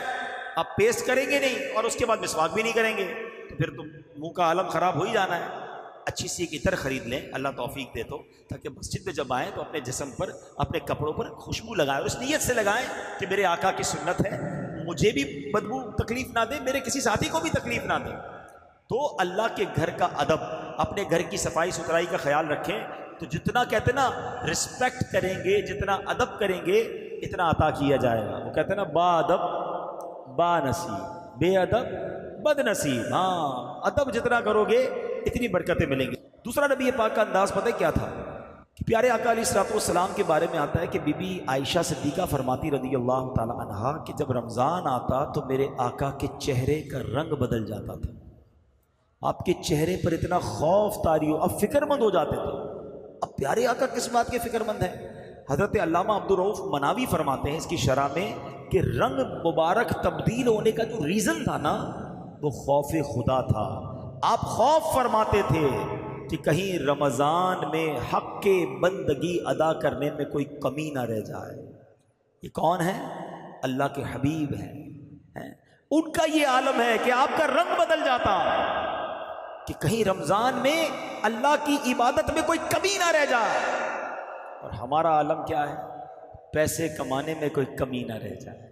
آپ پیسٹ کریں گے نہیں اور اس کے بعد مسواک بھی نہیں کریں گے تو پھر تو منہ کا عالم خراب ہو ہی جانا ہے۔ اچھی سی ایک عطر خرید لیں، اللہ توفیق دے تو، تاکہ مسجد میں جب آئیں تو اپنے جسم پر، اپنے کپڑوں پر خوشبو لگائیں، اور اس نیت سے لگائیں کہ میرے آقا کی سنت ہے، مجھے بھی بدبو تکلیف نہ دے، میرے کسی ساتھی کو بھی تکلیف نہ دے۔ تو اللہ کے گھر کا ادب، اپنے گھر کی صفائی ستھرائی کا خیال رکھیں، تو جتنا کہتے نا رسپیکٹ کریں گے، جتنا ادب کریں گے، اتنا عطا کیا جائے گا۔ وہ کہتے ہیں نا با ادب با نصیب، بے ادب بد نصیب۔ ہاں، ادب جتنا کرو گے اتنی برکتیں ملیں گی۔ دوسرا نبی پاک کا انداز پتہ ہے کیا تھا؟ کہ پیارے آقا علیہ الصلوۃ والسلام کے بارے میں آتا ہے کہ بی بی عائشہ صدیقہ فرماتی رضی اللہ تعالی عنہا کہ جب رمضان آتا تو میرے آقا کے چہرے کا رنگ بدل جاتا تھا، آپ کے چہرے پر اتنا خوف طاری ہو، اب فکر مند ہو جاتے تھے۔ اب پیارے آقا کس بات کے فکر مند ہیں؟ حضرت علامہ عبدالرؤف مناوی فرماتے ہیں اس کی شرح میں کہ رنگ مبارک تبدیل ہونے کا جو ریزن تھا نا، وہ خوف خدا تھا۔ آپ خوف فرماتے تھے کہ کہیں رمضان میں حق کے بندگی ادا کرنے میں کوئی کمی نہ رہ جائے۔ یہ کون ہے؟ اللہ کے حبیب ہیں۔ ان کا یہ عالم ہے کہ آپ کا رنگ بدل جاتا کہ کہیں رمضان میں اللہ کی عبادت میں کوئی کمی نہ رہ جائے۔ اور ہمارا عالم کیا ہے؟ پیسے کمانے میں کوئی کمی نہ رہ جائے۔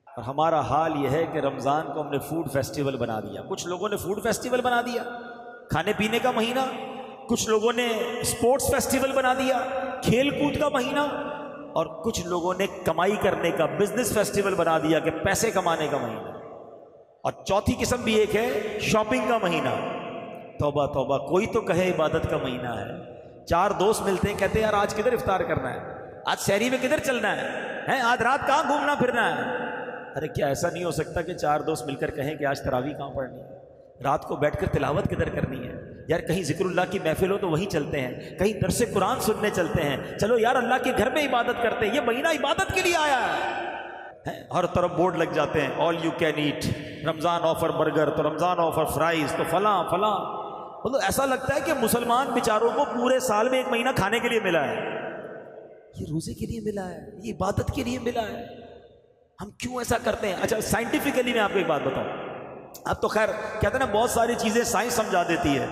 اور ہمارا حال یہ ہے کہ رمضان کو ہم نے فوڈ فیسٹیول بنا دیا۔ کچھ لوگوں نے فوڈ فیسٹیول بنا دیا، کھانے پینے کا مہینہ، کچھ لوگوں نے اسپورٹس فیسٹیول بنا دیا، کھیل کود کا مہینہ، اور کچھ لوگوں نے کمائی کرنے کا بزنس فیسٹیول بنا دیا کہ پیسے کمانے کا مہینہ۔ اور چوتھی قسم بھی ایک ہے، شاپنگ کا مہینہ۔ توبہ توبہ، کوئی تو کہے عبادت کا مہینہ ہے۔ چار دوست ملتے ہیں، کہتے ہیں یار آج کدھر افطار کرنا ہے، آج سحری میں کدھر چلنا ہے، آج رات کہاں گھومنا پھرنا ہے۔ ارے کیا ایسا نہیں ہو سکتا کہ چار دوست مل کر کہیں کہ آج تراویح کہاں پڑھنی ہے، رات کو بیٹھ کر تلاوت کدھر کرنی ہے؟ یار کہیں ذکر اللہ کی محفل ہو تو وہیں چلتے ہیں، کہیں درس قرآن سننے چلتے ہیں، چلو یار اللہ کے گھر میں عبادت کرتے ہیں۔ یہ مہینہ عبادت کے لیے آیا ہے۔ ہر طرف بورڈ لگ جاتے ہیں، all you can eat, Ramzan offer burger, تو رمضان آفر فرائز، تو فلاں فلاں۔ مطلب ایسا لگتا ہے کہ مسلمان بیچاروں کو پورے سال میں ایک مہینہ کھانے کے لیے ملا ہے، یہ روزے کے لیے ملا ہے، یہ عبادت کے لیے ملا ہے۔ ہم کیوں ایسا کرتے ہیں؟ اچھا سائنٹیفکلی میں آپ کو ایک بات بتاؤں، اب تو خیر کہتے ہیں نا بہت ساری چیزیں سائنس سمجھا دیتی ہے۔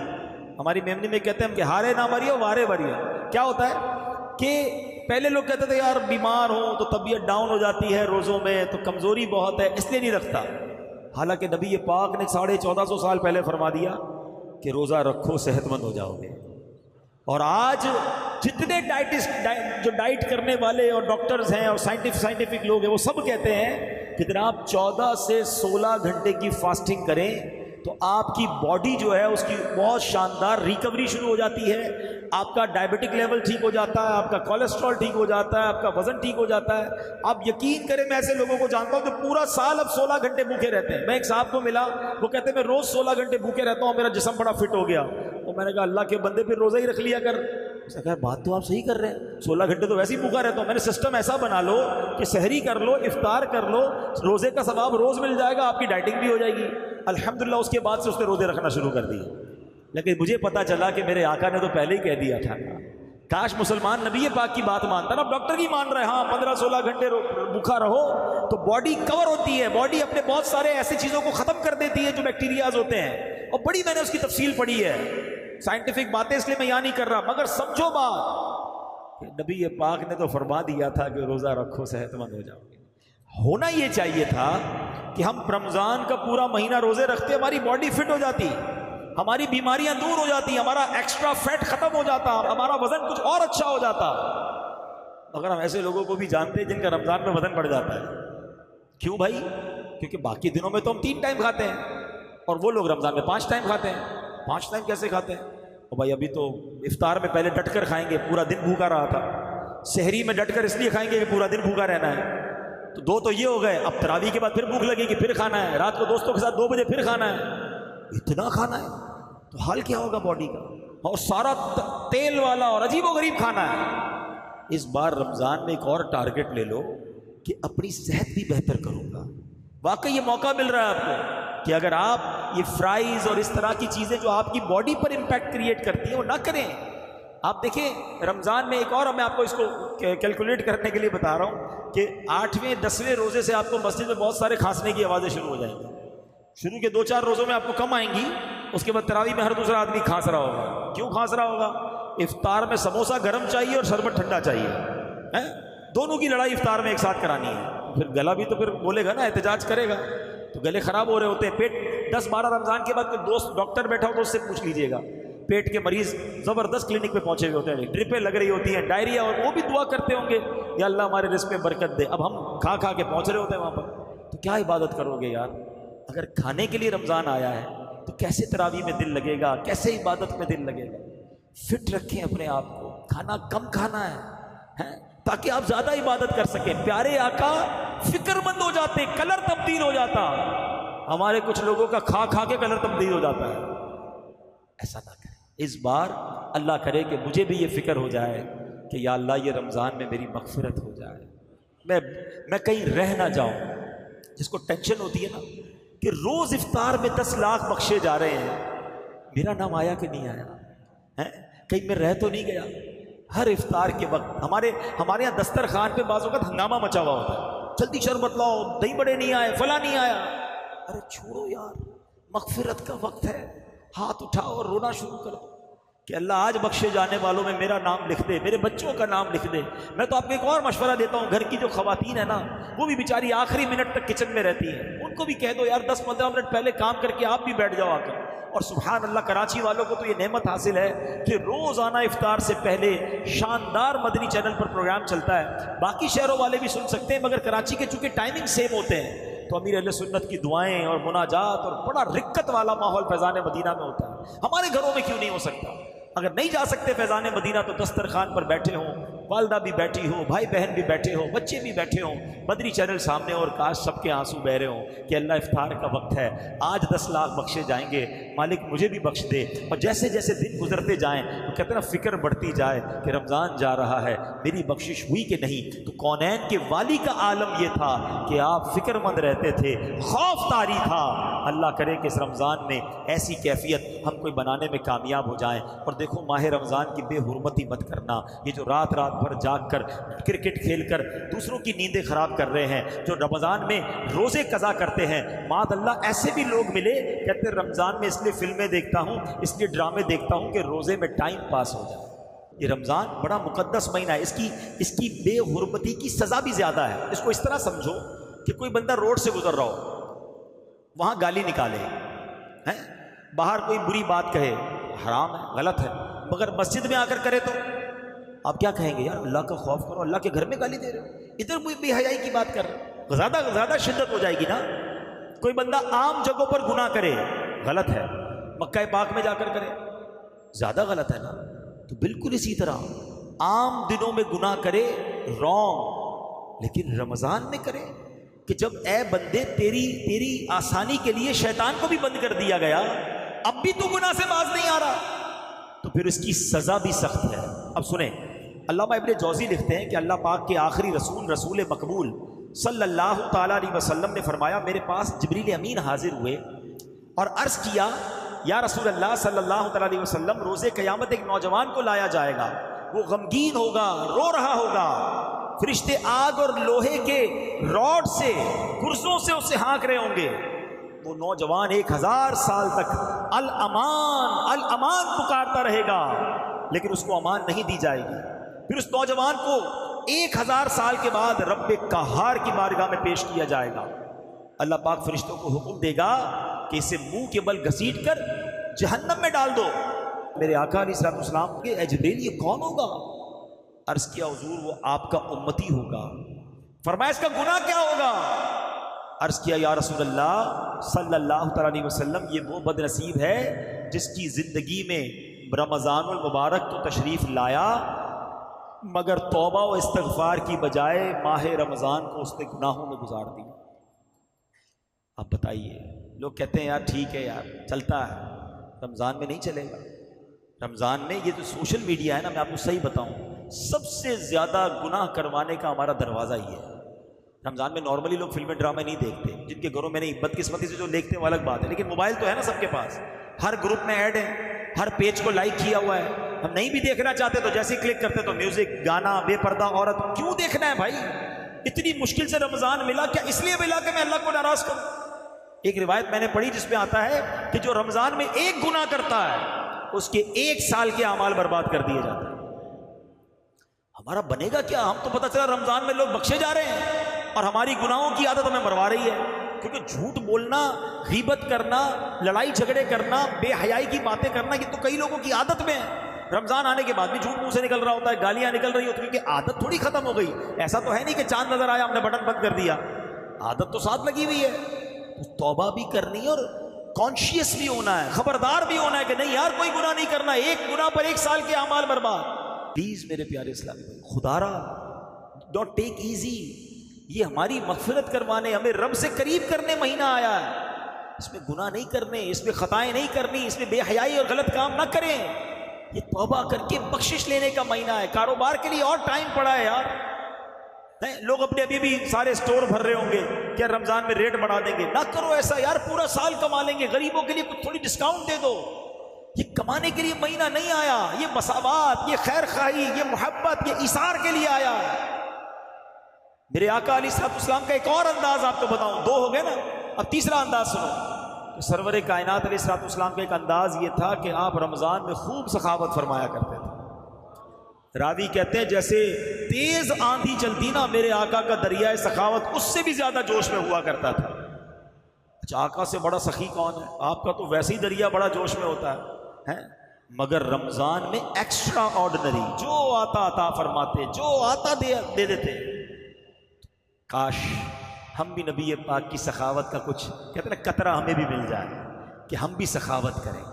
ہماری میمنی میں کہتے ہیں کہ ہارے نہ مریو وارے مریو۔ کیا ہوتا ہے کہ پہلے لوگ کہتے تھے یار بیمار ہوں تو طبیعت ڈاؤن ہو جاتی ہے روزوں میں، تو کمزوری بہت ہے اس لیے نہیں رکھتا۔ حالانکہ نبی پاک نے 1450 سال پہلے فرما دیا کہ روزہ رکھو صحت مند ہو جاؤ گے۔ اور آج جتنے ڈائٹسٹ جو ڈائٹ کرنے والے اور ڈاکٹرز ہیں اور سائنٹیفک لوگ ہیں، وہ سب کہتے ہیں کہ جناب 14 سے 16 گھنٹے کی فاسٹنگ کریں تو آپ کی باڈی جو ہے اس کی بہت شاندار ریکوری شروع ہو جاتی ہے، آپ کا ڈائبٹک لیول ٹھیک ہو جاتا ہے، آپ کا کولیسٹرول ٹھیک ہو جاتا ہے، آپ کا وزن ٹھیک ہو جاتا ہے۔ آپ یقین کریں میں ایسے لوگوں کو جانتا ہوں کہ پورا سال اب 16 گھنٹے بھوکے رہتے ہیں۔ میں ایک صاحب کو ملا، وہ کہتے ہیں میں روز 16 گھنٹے بھوکے رہتا ہوں، میرا جسم بڑا فٹ ہو گیا۔ تو میں نے کہا اللہ کے بندے پھر روزہ ہی رکھ لیا کر۔ اس نے کہا بات تو آپ صحیح کر رہے ہیں، 16 گھنٹے تو ویسے ہی بھوکا رہتا ہوں۔ میں نے سسٹم ایسا بنا لو کہ سحری کر لو، افطار کر لو، روزے کا ثواب روز مل جائے گا، آپ کی ڈائٹنگ بھی ہو جائے گی۔ الحمدللہ اس کے بعد سے اس نے روزے رکھنا شروع کر دیے۔ لیکن مجھے پتا چلا کہ میرے آقا نے تو پہلے ہی کہہ دیا تھا، کاش مسلمان نبی پاک کی بات مانتا نا۔ ڈاکٹر کی مان رہے، ہاں 15-16 گھنٹے بھوکا رہو تو باڈی کور ہوتی ہے، باڈی اپنے بہت سارے ایسی چیزوں کو ختم کر دیتی ہے جو بیکٹیریاز ہوتے ہیں، اور بڑی میں نے اس کی تفصیل پڑھی ہے۔ سائنٹیفک باتیں اس لیے میں یہاں نہیں کر رہا، مگر سمجھو بات کہ نبی پاک نے تو فرما دیا تھا کہ روزہ رکھو صحت مند ہو جاؤ گے۔ ہونا یہ چاہیے تھا کہ ہم رمضان کا پورا مہینہ روزے رکھتے، ہماری باڈی فٹ ہو جاتی، ہماری بیماریاں دور ہو جاتی، ہمارا ایکسٹرا فیٹ ختم ہو جاتا، ہمارا وزن کچھ اور اچھا ہو جاتا۔ مگر ہم ایسے لوگوں کو بھی جانتے ہیں جن کا رمضان میں وزن بڑھ جاتا ہے۔ کیوں بھائی؟ کیونکہ باقی دنوں میں تو ہم 3 ٹائم کھاتے ہیں اور وہ لوگ رمضان میں 5 ٹائم کھاتے ہیں۔ 5 ٹائم کیسے کھاتے ہیں؟ اور بھائی ابھی تو افطار میں پہلے ڈٹ کر کھائیں گے، پورا دن بھوکا رہا تھا، سحری میں ڈٹ کر اس لیے کھائیں گے کہ پورا دن بھوکا رہنا ہے، تو 2 تو یہ ہو گئے، اب تراویح کے بعد پھر بھوک لگے گی، پھر کھانا ہے، رات کو دوستوں کے ساتھ 2 بجے پھر کھانا ہے، اتنا کھانا ہے تو حال کیا ہوگا باڈی کا، اور سارا تیل والا اور عجیب و غریب کھانا ہے۔ اس بار رمضان میں ایک اور ٹارگٹ لے لو کہ اپنی صحت بھی بہتر کروں گا۔ واقعی یہ موقع مل رہا ہے آپ کو کہ اگر آپ یہ فرائز اور اس طرح کی چیزیں جو آپ کی باڈی پر امپیکٹ کریٹ کرتی ہیں وہ نہ کریں۔ آپ دیکھیں رمضان میں ایک اور میں آپ کو اس کو کیلکولیٹ کرنے کے لیے بتا رہا ہوں کہ 8ویں 10ویں روزے سے آپ کو مسجد میں بہت سارے کھانسنے کی آوازیں شروع ہو جائیں گی۔ شروع کے 2-4 روزوں میں آپ کو کم آئیں گی، اس کے بعد تراویح میں ہر دوسرا آدمی کھانس رہا ہوگا۔ کیوں کھانس رہا ہوگا؟ افطار میں سموسہ گرم چاہیے اور شربت ٹھنڈا چاہیے، دونوں کی لڑائی افطار میں ایک ساتھ کرانی ہے، پھر گلا بھی تو پھر بولے گا نا، احتجاج کرے گا، تو گلے خراب ہو رہے ہوتے ہیں۔ پیٹ 10-12 رمضان کے بعد کوئی دوست ڈاکٹر بیٹھا ہو تو اس سے پوچھ لیجئے گا پیٹ کے مریض زبردست کلینک پہ پہنچے ہوئے ہوتے ہیں، ڈرپیں لگ رہی ہوتی ہیں، ڈائریا، اور وہ بھی دعا کرتے ہوں گے یا اللہ ہمارے رزق میں برکت دے. اب ہم کھا کھا کے پہنچ رہے ہوتے ہیں وہاں پر. تو کیا عبادت کرو گے یار؟ اگر کھانے کے لیے رمضان آیا ہے تو کیسے تراویح میں دل لگے گا، کیسے عبادت میں دل لگے گا؟ فٹ رکھیں اپنے آپ کو، کھانا کم کھانا ہے تاکہ آپ زیادہ عبادت کر سکیں. پیارے آقا فکر مند ہو جاتے، کلر تبدیل ہو جاتا. ہمارے کچھ لوگوں کا کھا کھا کے کلر تبدیل ہو جاتا ہے. ایسا نہ کریں. اس بار اللہ کرے کہ مجھے بھی یہ فکر ہو جائے کہ یا اللہ یہ رمضان میں میری مغفرت ہو جائے، میں کہیں رہ نہ جاؤں. جس کو ٹینشن ہوتی ہے نا کہ روز افطار میں 10 لاکھ بخشے جا رہے ہیں، میرا نام آیا کہ نہیں آیا، کہیں میں رہ تو نہیں گیا. ہر افطار کے وقت ہمارے یہاں دسترخوان پہ بعض اوقات ہنگامہ مچا ہوا ہوتا ہے، جلدی شربت لاؤ، دہی بڑے نہیں آئے، فلاں نہیں آیا. ارے چھوڑو یار، مغفرت کا وقت ہے. ہاتھ اٹھاؤ اور رونا شروع کرو کہ اللہ آج بخشے جانے والوں میں میرا نام لکھ دے، میرے بچوں کا نام لکھ دے. میں تو آپ کو ایک اور مشورہ دیتا ہوں، گھر کی جو خواتین ہیں نا، وہ بھی بیچاری آخری منٹ تک کچن میں رہتی ہیں، ان کو بھی کہہ دو یار 10-15 منٹ پہلے کام کر کے آپ بھی بیٹھ جاؤ آ کر. اور سبحان اللہ، کراچی والوں کو تو یہ نعمت حاصل ہے کہ روزانہ افطار سے پہلے شاندار مدنی چینل پر پروگرام چلتا ہے. باقی شہروں والے بھی سن سکتے ہیں، مگر کراچی کے چونکہ ٹائمنگ سیم ہوتے ہیں تو امیر اہل سنت کی دعائیں اور مناجات اور بڑا رکت والا ماحول فیضان مدینہ میں ہوتا ہے. ہمارے گھروں میں کیوں نہیں ہو سکتا؟ اگر نہیں جا سکتے فیضان مدینہ تو دسترخوان پر بیٹھے ہوں، والدہ بھی بیٹھی ہو، بھائی بہن بھی بیٹھے ہوں، بچے بھی بیٹھے ہوں، مدنی چینل سامنے، اور کاش سب کے آنسو بہ رہے ہوں کہ اللہ افطار کا وقت ہے، آج 10 لاکھ بخشے جائیں گے، مالک مجھے بھی بخش دے. اور جیسے جیسے دن گزرتے جائیں وہ کہتے ہیں نا، فکر بڑھتی جائے کہ رمضان جا رہا ہے، میری بخشش ہوئی کہ نہیں. تو کونین کے والی کا عالم یہ تھا کہ آپ فکر مند رہتے تھے، خوف طاری تھا. اللہ کرے کہ اس رمضان میں ایسی کیفیت ہم کوئی بنانے میں کامیاب ہو جائیں. اور دیکھو ماہ رمضان کی بے حرمتی مت کرنا. یہ جو رات بھر جاگ کر کرکٹ کھیل کر دوسروں کی نیندیں خراب کر رہے ہیں، جو رمضان میں روزے قضا کرتے ہیں، معاذ اللہ ایسے بھی لوگ ملے کہتے ہیں رمضان میں اس لیے فلمیں دیکھتا ہوں، اس لیے ڈرامے دیکھتا ہوں کہ روزے میں ٹائم پاس ہو جائے. یہ رمضان بڑا مقدس مہینہ ہے، اس کی بے حرمتی کی سزا بھی زیادہ ہے. اس کو اس طرح سمجھو کہ کوئی بندہ روڈ سے گزر رہا ہو، وہاں گالی نکالے، باہر کوئی بری بات کہے، حرام ہے، غلط ہے، مگر مسجد میں آ کر کرے تو آپ کیا کہیں گے؟ یار اللہ کا خوف کرو، اللہ کے گھر میں گالی دے رہے ہو، ادھر کوئی بے حیائی کی بات کر رہے ہو، زیادہ شدت ہو جائے گی نا. کوئی بندہ عام جگہوں پر گناہ کرے، غلط ہے، مکہ پاک میں جا کر کرے، زیادہ غلط ہے نا. تو بالکل اسی طرح عام دنوں میں گناہ کرے، رونگ، لیکن رمضان میں کرے کہ جب اے بندے تیری آسانی کے لیے شیطان کو بھی بند کر دیا گیا، اب بھی تو گناہ سے باز نہیں آ رہا، تو پھر اس کی سزا بھی سخت ہے. اب سنیں، علامہ ابن جوزی لکھتے ہیں کہ اللہ پاک کے آخری رسول مقبول صلی اللہ تعالیٰ علیہ وسلم نے فرمایا، میرے پاس جبریل امین حاضر ہوئے اور عرض کیا، یا رسول اللہ صلی اللہ تعالیٰ علیہ وسلم، روز قیامت ایک نوجوان کو لایا جائے گا، وہ غمگین ہوگا، رو رہا ہوگا، فرشتے آگ اور لوہے کے راڈ سے، گرزوں سے اسے ہانک رہے ہوں گے. وہ نوجوان 1000 سال تک الامان پکارتا رہے گا، لیکن اس کو امان نہیں دی جائے گی. پھر اس نوجوان کو 1000 سال کے بعد رب قہار کی بارگاہ میں پیش کیا جائے گا. اللہ پاک فرشتوں کو حکم دے گا کہ اسے منہ کے بل گھسیٹ کر جہنم میں ڈال دو. میرے آقا علیہ الصلوۃ والسلام کے، اے جبریل یہ کون ہوگا؟ عرض کیا حضور وہ آپ کا امتی ہوگا. فرمایا اس کا گناہ کیا ہوگا؟ عرض کیا یا رسول اللہ صلی اللہ تعالیٰ علیہ وسلم، یہ وہ بد نصیب ہے جس کی زندگی میں رمضان المبارک تو تشریف لایا، مگر توبہ و استغفار کی بجائے ماہ رمضان کو اس نے گناہوں میں گزار دیا. اب بتائیے، لوگ کہتے ہیں یار ٹھیک ہے یار چلتا ہے، رمضان میں نہیں چلے گا. رمضان میں یہ جو سوشل میڈیا ہے نا، میں آپ کو صحیح بتاؤں، سب سے زیادہ گناہ کروانے کا ہمارا دروازہ ہی ہے. رمضان میں نارملی لوگ فلمیں ڈرامے نہیں دیکھتے، جن کے گھروں میں نہیں، بدقسمتی سے جو دیکھتے ہیں وہ الگ بات ہے، لیکن موبائل تو ہے نا سب کے پاس، ہر گروپ میں ایڈ ہے، ہر پیج کو لائک کیا ہوا ہے. ہم نہیں بھی دیکھنا چاہتے تو جیسے ہی کلک کرتے تو میوزک، گانا، بے پردہ عورت. کیوں دیکھنا ہے بھائی؟ اتنی مشکل سے رمضان ملا، کیا اس لیے ملا کہ میں اللہ کو ناراض کروں؟ ایک روایت میں نے پڑھی جس میں آتا ہے کہ جو رمضان میں ایک گناہ کرتا ہے اس کے 1 سال کے اعمال برباد کر دیے جاتے ہیں. ہمارا بنے گا کیا؟ ہم تو پتہ چلا رمضان میں لوگ بخشے جا رہے ہیں اور ہماری گناہوں کی عادت ہمیں مروا رہی ہے کیونکہ جھوٹ بولنا، غیبت کرنا، لڑائی جھگڑے کرنا، بے حیائی کی باتیں کرنا، یہ تو کئی لوگوں کی عادت میں ہے۔ رمضان آنے کے بعد بھی جھوٹ منہ سے نکل رہا ہوتا ہے، گالیاں نکل رہی ہوتی ہیں، کیونکہ عادت تھوڑی ختم ہو گئی۔ ایسا تو ہے نہیں کہ چاند نظر آیا ہم نے بٹن بند کر دیا، عادت تو ساتھ لگی ہوئی ہے۔ تو توبہ بھی کرنی ہے اور کانشیس بھی ہونا ہے، خبردار بھی ہونا ہے کہ نہیں یار کوئی گناہ نہیں کرنا، ایک گناہ پر 1 سال کے اعمال برباد۔ پلیز میرے پیارے اسلامی بھائی، خدا را ڈونٹ ٹیک ایزی، یہ ہماری مغفرت کروانے، ہمیں رب سے قریب کرنے مہینہ آیا ہے، اس میں گناہ نہیں کرنے، اس میں خطائیں نہیں کرنی، اس میں بے حیائی اور غلط کام نہ کریں، یہ توبہ کر کے بخشش لینے کا مہینہ ہے۔ کاروبار کے لیے اور ٹائم پڑا ہے یار، لوگ اپنے ابھی بھی سارے سٹور بھر رہے ہوں گے، کیا رمضان میں ریٹ بڑھا دیں گے؟ نہ کرو ایسا یار، پورا سال کما لیں گے، غریبوں کے لیے کچھ تھوڑی ڈسکاؤنٹ دے دو۔ یہ کمانے کے لیے مہینہ نہیں آیا، یہ مساوات، یہ خیر خواہی، یہ محبت، یہ ایثار کے لیے آیا ہے۔ میرے آقا علیہ الصلوۃ والسلام کا ایک اور انداز آپ کو بتاؤں، 2 ہو گئے نا، اب تیسرا انداز سنو۔ سرور کائنات علیہ الصلوۃ والسلام کا ایک انداز یہ تھا کہ آپ رمضان میں خوب سخاوت فرمایا کرتے تھے۔ راوی کہتے ہیں جیسے تیز آندھی چلتی نا، میرے آقا کا دریائے سخاوت اس سے بھی زیادہ جوش میں ہوا کرتا تھا۔ اچھا، آقا سے بڑا سخی کون ہے؟ آپ کا تو ویسے ہی دریا بڑا جوش میں ہوتا ہے، مگر رمضان میں ایکسٹرا آرڈنری، جو آتا عطا فرماتے، جو آتا دے دیتے۔ کاش ہم بھی نبی پاک کی سخاوت کا کچھ کہتے ہیں نا قطرہ ہمیں بھی مل جائے، کہ ہم بھی سخاوت کریں،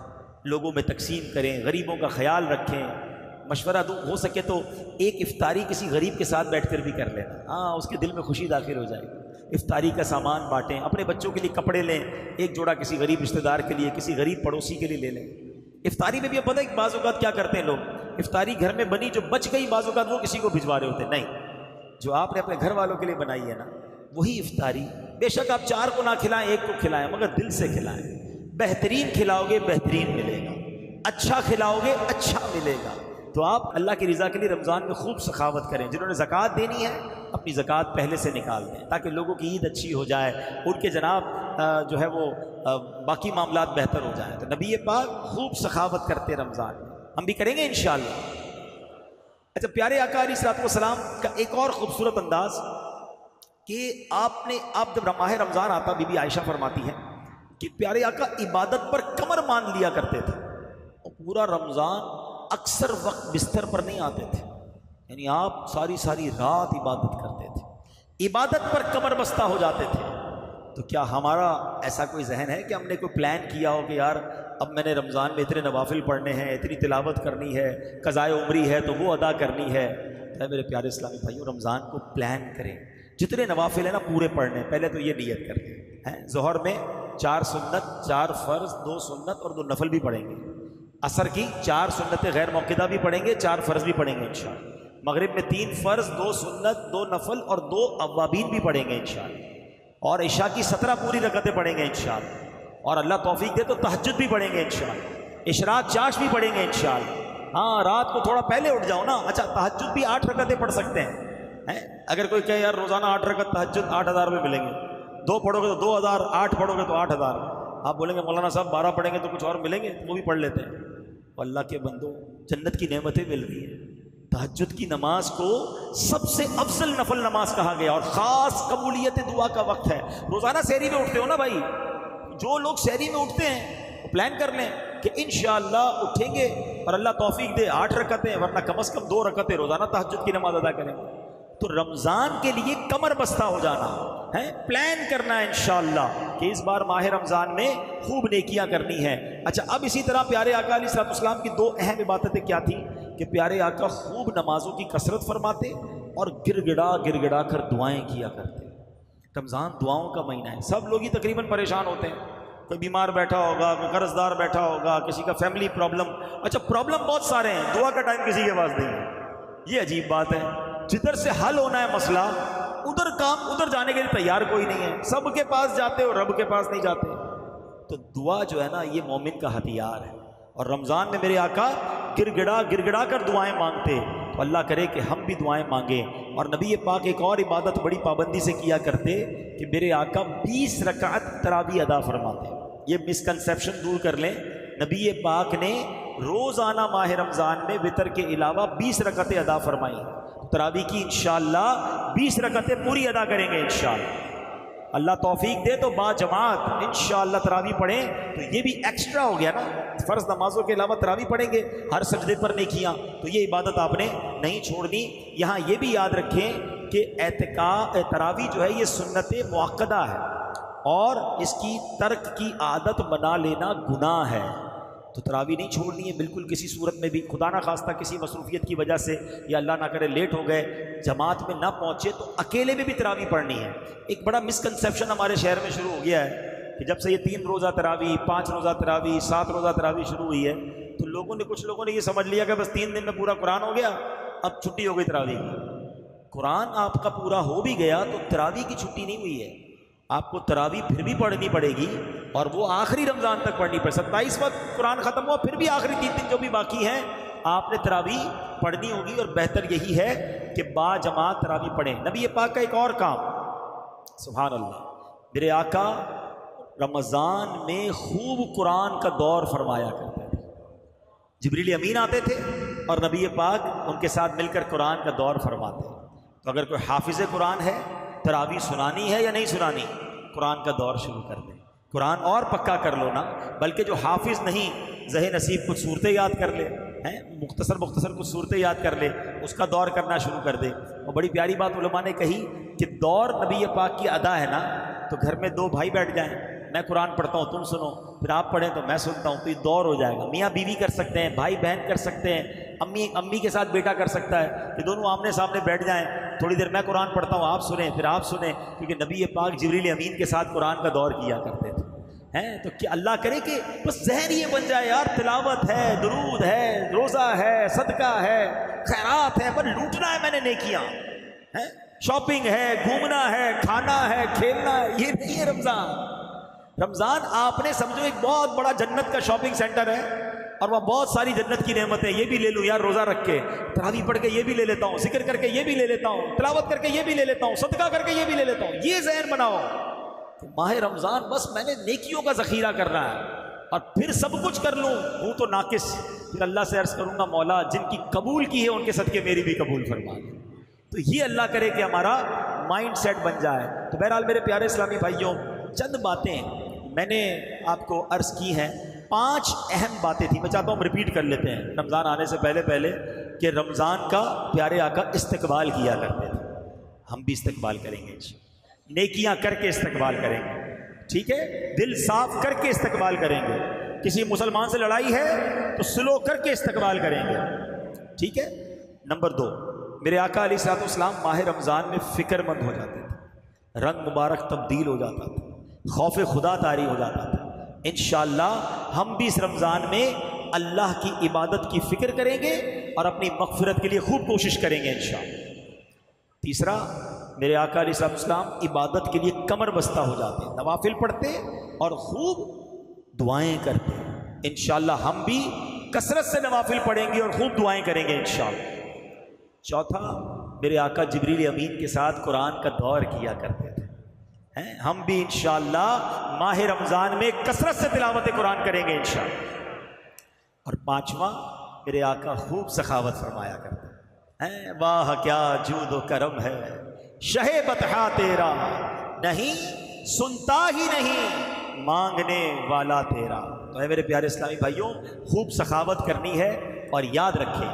لوگوں میں تقسیم کریں، غریبوں کا خیال رکھیں۔ مشورہ دوں، ہو سکے تو ایک افطاری کسی غریب کے ساتھ بیٹھ کر بھی کر لینا، ہاں اس کے دل میں خوشی داخل ہو جائے گی۔ افطاری کا سامان بانٹیں، اپنے بچوں کے لیے کپڑے لیں، ایک جوڑا کسی غریب رشتہ دار کے لیے، کسی غریب پڑوسی کے لیے لے لیں۔ افطاری میں بھی اب پتہ ہے بعض اوقات کیا کرتے ہیں لوگ، افطاری گھر میں بنی جو بچ گئی بعض اوقات وہ کسی کو بھجوا رہے ہوتے ہیں۔ نہیں، جو آپ نے اپنے گھر والوں کے لیے بنائی ہے نا، وہی افطاری، بے شک آپ 4 کو نہ کھلائیں، 1 کو کھلائیں، مگر دل سے کھلائیں۔ بہترین کھلاؤ گے بہترین ملے گا، اچھا کھلاؤ گے اچھا ملے گا۔ تو آپ اللہ کی رضا کے لیے رمضان میں خوب سخاوت کریں۔ جنہوں نے زکوٰۃ دینی ہے اپنی زکوٰۃ پہلے سے نکال دیں، تاکہ لوگوں کی عید اچھی ہو جائے، ان کے جناب جو ہے وہ باقی معاملات بہتر ہو جائیں۔ تو نبی پاک خوب سخاوت کرتے رمضان میں، ہم بھی کریں گے انشاءاللہ۔ اچھا، پیارے آقا علیہ الصلوۃ والسلام کا ایک اور خوبصورت انداز کہ آپ جب ماہ رمضان آتا، بی بی عائشہ فرماتی ہے کہ پیارے آقا عبادت پر کمر مان لیا کرتے تھے، اور پورا رمضان اکثر وقت بستر پر نہیں آتے تھے، یعنی آپ ساری رات عبادت کرتے تھے، عبادت پر کمر بستہ ہو جاتے تھے۔ تو کیا ہمارا ایسا کوئی ذہن ہے کہ ہم نے کوئی پلان کیا ہو کہ یار اب میں نے رمضان میں اتنے نوافل پڑھنے ہیں، اتنی تلاوت کرنی ہے، قضائے عمری ہے تو وہ ادا کرنی ہے؟ میرے پیارے اسلامی بھائیوں، رمضان کو پلان کریں، جتنے نوافل ہیں نا پورے پڑھنے، پہلے تو یہ نیت کریں، ظہر میں 4 سنت، 4 فرض، 2 سنت اور 2 نفل بھی پڑھیں گے، عصر کی 4 سنتیں غیر موقدہ بھی پڑھیں گے، 4 فرض بھی پڑھیں گے انشاءاللہ، مغرب میں 3 فرض، 2 سنت، 2 نفل اور 2 اوابین بھی پڑھیں گے انشاءاللہ، اور عشاء کی 17 پوری رکعتیں پڑھیں گے انشاءاللہ، اور اللہ توفیق دے تو تہجد بھی پڑھیں گے انشاءاللہ، اشراق چاش بھی پڑھیں گے انشاءاللہ۔ ہاں، رات کو تھوڑا پہلے اٹھ جاؤ نا۔ اچھا، تہجد بھی 8 رکعتیں پڑھ سکتے ہیں، اگر کوئی کہے یار روزانہ 8 رکعت تہجد 8,000 روپے ملیں گے، 2 پڑھو گے تو 2,000، 8 پڑھو گے تو 8,000، آپ بولیں گے مولانا صاحب 12 پڑھیں گے تو کچھ اور ملیں گے، وہ بھی پڑھ لیتے ہیں۔ اللہ کے بندو، جنت کی نعمتیں مل رہی ہیں۔ تہجد کی نماز کو سب سے افضل نفل نماز کہا گیا، اور خاص قبولیت دعا کا وقت ہے۔ روزانہ سحری میں اٹھتے ہو نا بھائی، جو لوگ سحری میں اٹھتے ہیں وہ پلان کر لیں کہ انشاءاللہ اٹھیں گے اور اللہ توفیق دے 8 رکعتیں، ورنہ کم از کم 2 رکعتیں روزانہ تہجد کی نماز ادا کریں گے۔ تو رمضان کے لیے کمر بستہ ہو جانا ہے، پلان کرنا ہے انشاءاللہ کہ اس بار ماہ رمضان میں خوب نیکیاں کرنی ہے۔ اچھا، اب اسی طرح پیارے آقا علیہ الصلوۃ والسلام کی 2 اہم عبادتیں کیا تھیں کہ پیارے آقا خوب نمازوں کی کثرت فرماتے اور گر گڑا کر دعائیں کیا کرتے۔ رمضان دعاؤں کا مہینہ ہے، سب لوگ ہی تقریباً پریشان ہوتے ہیں، کوئی بیمار بیٹھا ہوگا، کوئی قرض دار بیٹھا ہوگا، کسی کا فیملی پرابلم۔ اچھا، پرابلم بہت سارے ہیں، دعا کا ٹائم کسی کے پاس نہیں ہے۔ یہ عجیب بات ہے، جدھر سے حل ہونا ہے مسئلہ ادھر جانے کے لیے تیار کوئی نہیں ہے، سب کے پاس جاتے اور رب کے پاس نہیں جاتے۔ تو دعا جو ہے نا، یہ مومن کا ہتھیار ہے، اور رمضان میں میرے آقا گر گڑا کر دعائیں مانگتے۔ تو اللہ کرے کہ ہم بھی دعائیں مانگیں۔ اور نبی پاک ایک اور عبادت بڑی پابندی سے کیا کرتے کہ میرے آقا 20 رکعت تراویح ادا فرماتے۔ یہ مسکنسیپشن دور کر لیں، نبی پاک نے روزانہ ماہ رمضان میں وتر کے علاوہ 20 رکعتیں ادا فرمائیں۔ تراویح کی انشاءاللہ 20 رکعتیں پوری ادا کریں گے انشاءاللہ۔ اللہ توفیق دے تو با جماعت انشاءاللہ تراویح پڑھیں. تو یہ بھی ایکسٹرا ہو گیا نا, فرض نمازوں کے علاوہ تراویح پڑھیں گے, ہر سجدے پر نیکیاں, تو یہ عبادت آپ نے نہیں چھوڑنی. یہاں یہ بھی یاد رکھیں کہ تراویح جو ہے یہ سنت مؤکدہ ہے, اور اس کی ترک کی عادت بنا لینا گناہ ہے. تو تراویح نہیں چھوڑنی ہے بالکل کسی صورت میں بھی. خدا نہ خواستہ کسی مصروفیت کی وجہ سے یا اللہ نہ کرے لیٹ ہو گئے, جماعت میں نہ پہنچے, تو اکیلے میں بھی تراویح پڑھنی ہے. ایک بڑا مسکنسیپشن ہمارے شہر میں شروع ہو گیا ہے کہ جب سے یہ 3 روزہ تراویح, 5 روزہ تراویح, 7 روزہ تراویح شروع ہوئی ہے, تو کچھ لوگوں نے یہ سمجھ لیا کہ بس 3 دن میں پورا قرآن ہو گیا, اب چھٹی ہو گئی تراویح کی. قرآن آپ کا پورا ہو بھی گیا تو تراویح کی چھٹی نہیں ہوئی ہے. آپ کو تراویح پھر بھی پڑھنی پڑے گی, اور وہ آخری رمضان تک پڑھنی پڑے. 27 وقت قرآن ختم ہوا, پھر بھی آخری 3 دن جو بھی باقی ہیں آپ نے تراویح پڑھنی ہوگی, اور بہتر یہی ہے کہ با جماعت تراویح پڑھیں. نبی پاک کا ایک اور کام, سبحان اللہ, میرے آقا رمضان میں خوب قرآن کا دور فرمایا کرتے تھے. جبریل امین آتے تھے اور نبی پاک ان کے ساتھ مل کر قرآن کا دور فرماتے. تو اگر کوئی حافظ قرآن ہے, تراویح سنانی ہے یا نہیں سنانی, قرآن کا دور شروع کر دیں. قرآن اور پکا کر لو نا, بلکہ جو حافظ نہیں, ذہن نصیب کچھ صورتیں یاد کر لے, مختصر کچھ صورتیں یاد کر لے, اس کا دور کرنا شروع کر دے. اور بڑی پیاری بات علماء نے کہی کہ دور نبی پاک کی ادا ہے نا, تو گھر میں 2 بھائی بیٹھ جائیں, میں قرآن پڑھتا ہوں تم سنو, پھر آپ پڑھیں تو میں سنتا ہوں, تو یہ دور ہو جائے گا. میاں بیوی کر سکتے ہیں, بھائی بہن کر سکتے ہیں, امی کے ساتھ بیٹا کر سکتا ہے, کہ دونوں آمنے سامنے بیٹھ جائیں, تھوڑی دیر میں قرآن پڑھتا ہوں, آپ سنیں, پھر آپ سنیں, کیونکہ نبی پاک جبریل امین کے ساتھ قرآن کا دور کیا کرتے تھے. تو کیا اللہ کرے کہ بس ذہن یہ بن جائے یار, تلاوت ہے, درود ہے, روزہ ہے, صدقہ ہے, خیرات ہے, پر لوٹنا ہے میں نے نیکیاں, شاپنگ ہے, گھومنا ہے, کھانا ہے, کھیلنا ہے, یہ نہیں ہے رمضان. رمضان آپ نے سمجھو ایک بہت بڑا جنت کا شاپنگ سینٹر ہے, اور وہاں بہت ساری جنت کی نعمتیں, یہ بھی لے لوں یار روزہ رکھ کے, تراویح پڑھ کے یہ بھی لے لیتا ہوں, ذکر کر کے یہ بھی لے لیتا ہوں, تلاوت کر کے یہ بھی لے لیتا ہوں, صدقہ کر کے یہ بھی لے لیتا ہوں. یہ ذہن بناؤ کہ ماہ رمضان بس میں نے نیکیوں کا ذخیرہ کرنا ہے, اور پھر سب کچھ کر لوں, ہوں تو ناقص. پھر اللہ سے عرض کروں گا مولا جن کی قبول کی ہے ان کے صدقے میری بھی قبول فرما. تو یہ اللہ کرے کہ ہمارا مائنڈ سیٹ بن جائے. تو بہرحال میرے پیارے اسلامی بھائیوں, چند باتیں میں نے آپ کو عرض کی ہیں, 5 اہم باتیں تھیں, میں چاہتا ہوں ریپیٹ کر لیتے ہیں رمضان آنے سے پہلے کہ رمضان کا پیارے آقا استقبال کیا کرتے تھے. ہم بھی استقبال کریں گے, نیکیاں کر کے استقبال کریں گے, ٹھیک ہے, دل صاف کر کے استقبال کریں گے. کسی مسلمان سے لڑائی ہے تو سلو کر کے استقبال کریں گے, ٹھیک ہے. نمبر 2, میرے آقا علیہ الصلوۃ والسلام ماہ رمضان میں فکر مند ہو جاتے تھے, رنگ مبارک تبدیل ہو جاتا تھا, خوف خدا طاری ہو جاتا تھا. انشاءاللہ ہم بھی اس رمضان میں اللہ کی عبادت کی فکر کریں گے اور اپنی مغفرت کے لیے خوب کوشش کریں گے انشاءاللہ. تیسرا, میرے آقا علیہ الصلوۃ والسلام عبادت کے لیے کمر بستہ ہو جاتے, نوافل پڑھتے اور خوب دعائیں کرتے. انشاءاللہ ہم بھی کثرت سے نوافل پڑھیں گے اور خوب دعائیں کریں گے انشاءاللہ. چوتھا, میرے آقا جبریل امین کے ساتھ قرآن کا دور کیا کرتے تھے, ہم بھی انشاءاللہ ماہ رمضان میں کثرت سے تلاوت قرآن کریں گے انشاءاللہ. اور 5واں, میرے آقا خوب سخاوت فرمایا کرتے ہیں. واہ کیا جود و کرم ہے, شہ بطحا تیرا, نہیں سنتا ہی نہیں مانگنے والا تیرا. تو اے میرے پیارے اسلامی بھائیوں, خوب سخاوت کرنی ہے, اور یاد رکھیں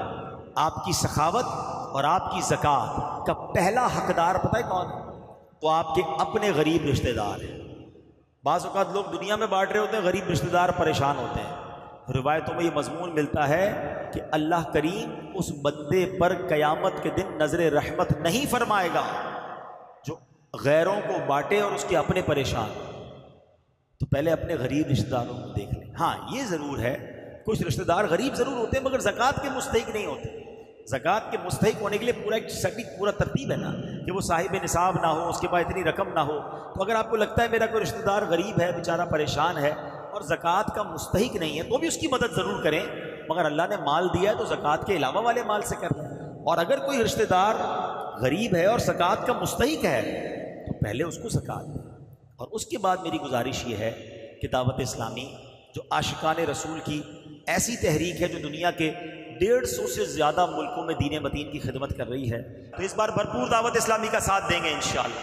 آپ کی سخاوت اور آپ کی زکوٰۃ کا پہلا حقدار پتہ ہے کون ہے؟ وہ آپ کے اپنے غریب رشتہ دار ہیں. بعض اوقات لوگ دنیا میں بانٹ رہے ہوتے ہیں, غریب رشتہ دار پریشان ہوتے ہیں. روایتوں میں یہ مضمون ملتا ہے کہ اللہ کریم اس بندے پر قیامت کے دن نظر رحمت نہیں فرمائے گا جو غیروں کو بانٹے اور اس کے اپنے پریشان. تو پہلے اپنے غریب رشتہ داروں کو دیکھ لیں. ہاں یہ ضرور ہے, کچھ رشتہ دار غریب ضرور ہوتے ہیں مگر زکوٰۃ کے مستحق نہیں ہوتے. زکوٰۃ کے مستحق ہونے کے لیے پورا ترتیب ہے نا, کہ وہ صاحب نصاب نہ ہو, اس کے پاس اتنی رقم نہ ہو. تو اگر آپ کو لگتا ہے میرا کوئی رشتہ دار غریب ہے, بیچارہ پریشان ہے اور زکوٰۃ کا مستحق نہیں ہے, تو بھی اس کی مدد ضرور کریں, مگر اللہ نے مال دیا ہے تو زکوٰۃ کے علاوہ والے مال سے کر لیں. اور اگر کوئی رشتہ دار غریب ہے اور زکوٰۃ کا مستحق ہے تو پہلے اس کو زکوٰۃ دیں. اور اس کے بعد میری گزارش یہ ہے کہ دعوت اسلامی جو عاشقان رسول کی ایسی تحریک ہے جو دنیا کے 150 سے زیادہ ملکوں میں دین متین کی خدمت کر رہی ہے, تو اس بار بھرپور دعوت اسلامی کا ساتھ دیں گے انشاءاللہ.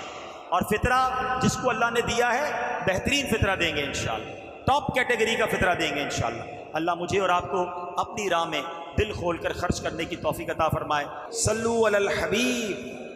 اور فطرہ جس کو اللہ نے دیا ہے بہترین فطرہ دیں گے انشاءاللہ، ٹاپ کیٹیگری کا فطرہ دیں گے انشاءاللہ۔ اللہ مجھے اور آپ کو اپنی راہ میں دل کھول کر خرچ کرنے کی توفیق عطا فرمائے۔ صلو علی الحبیب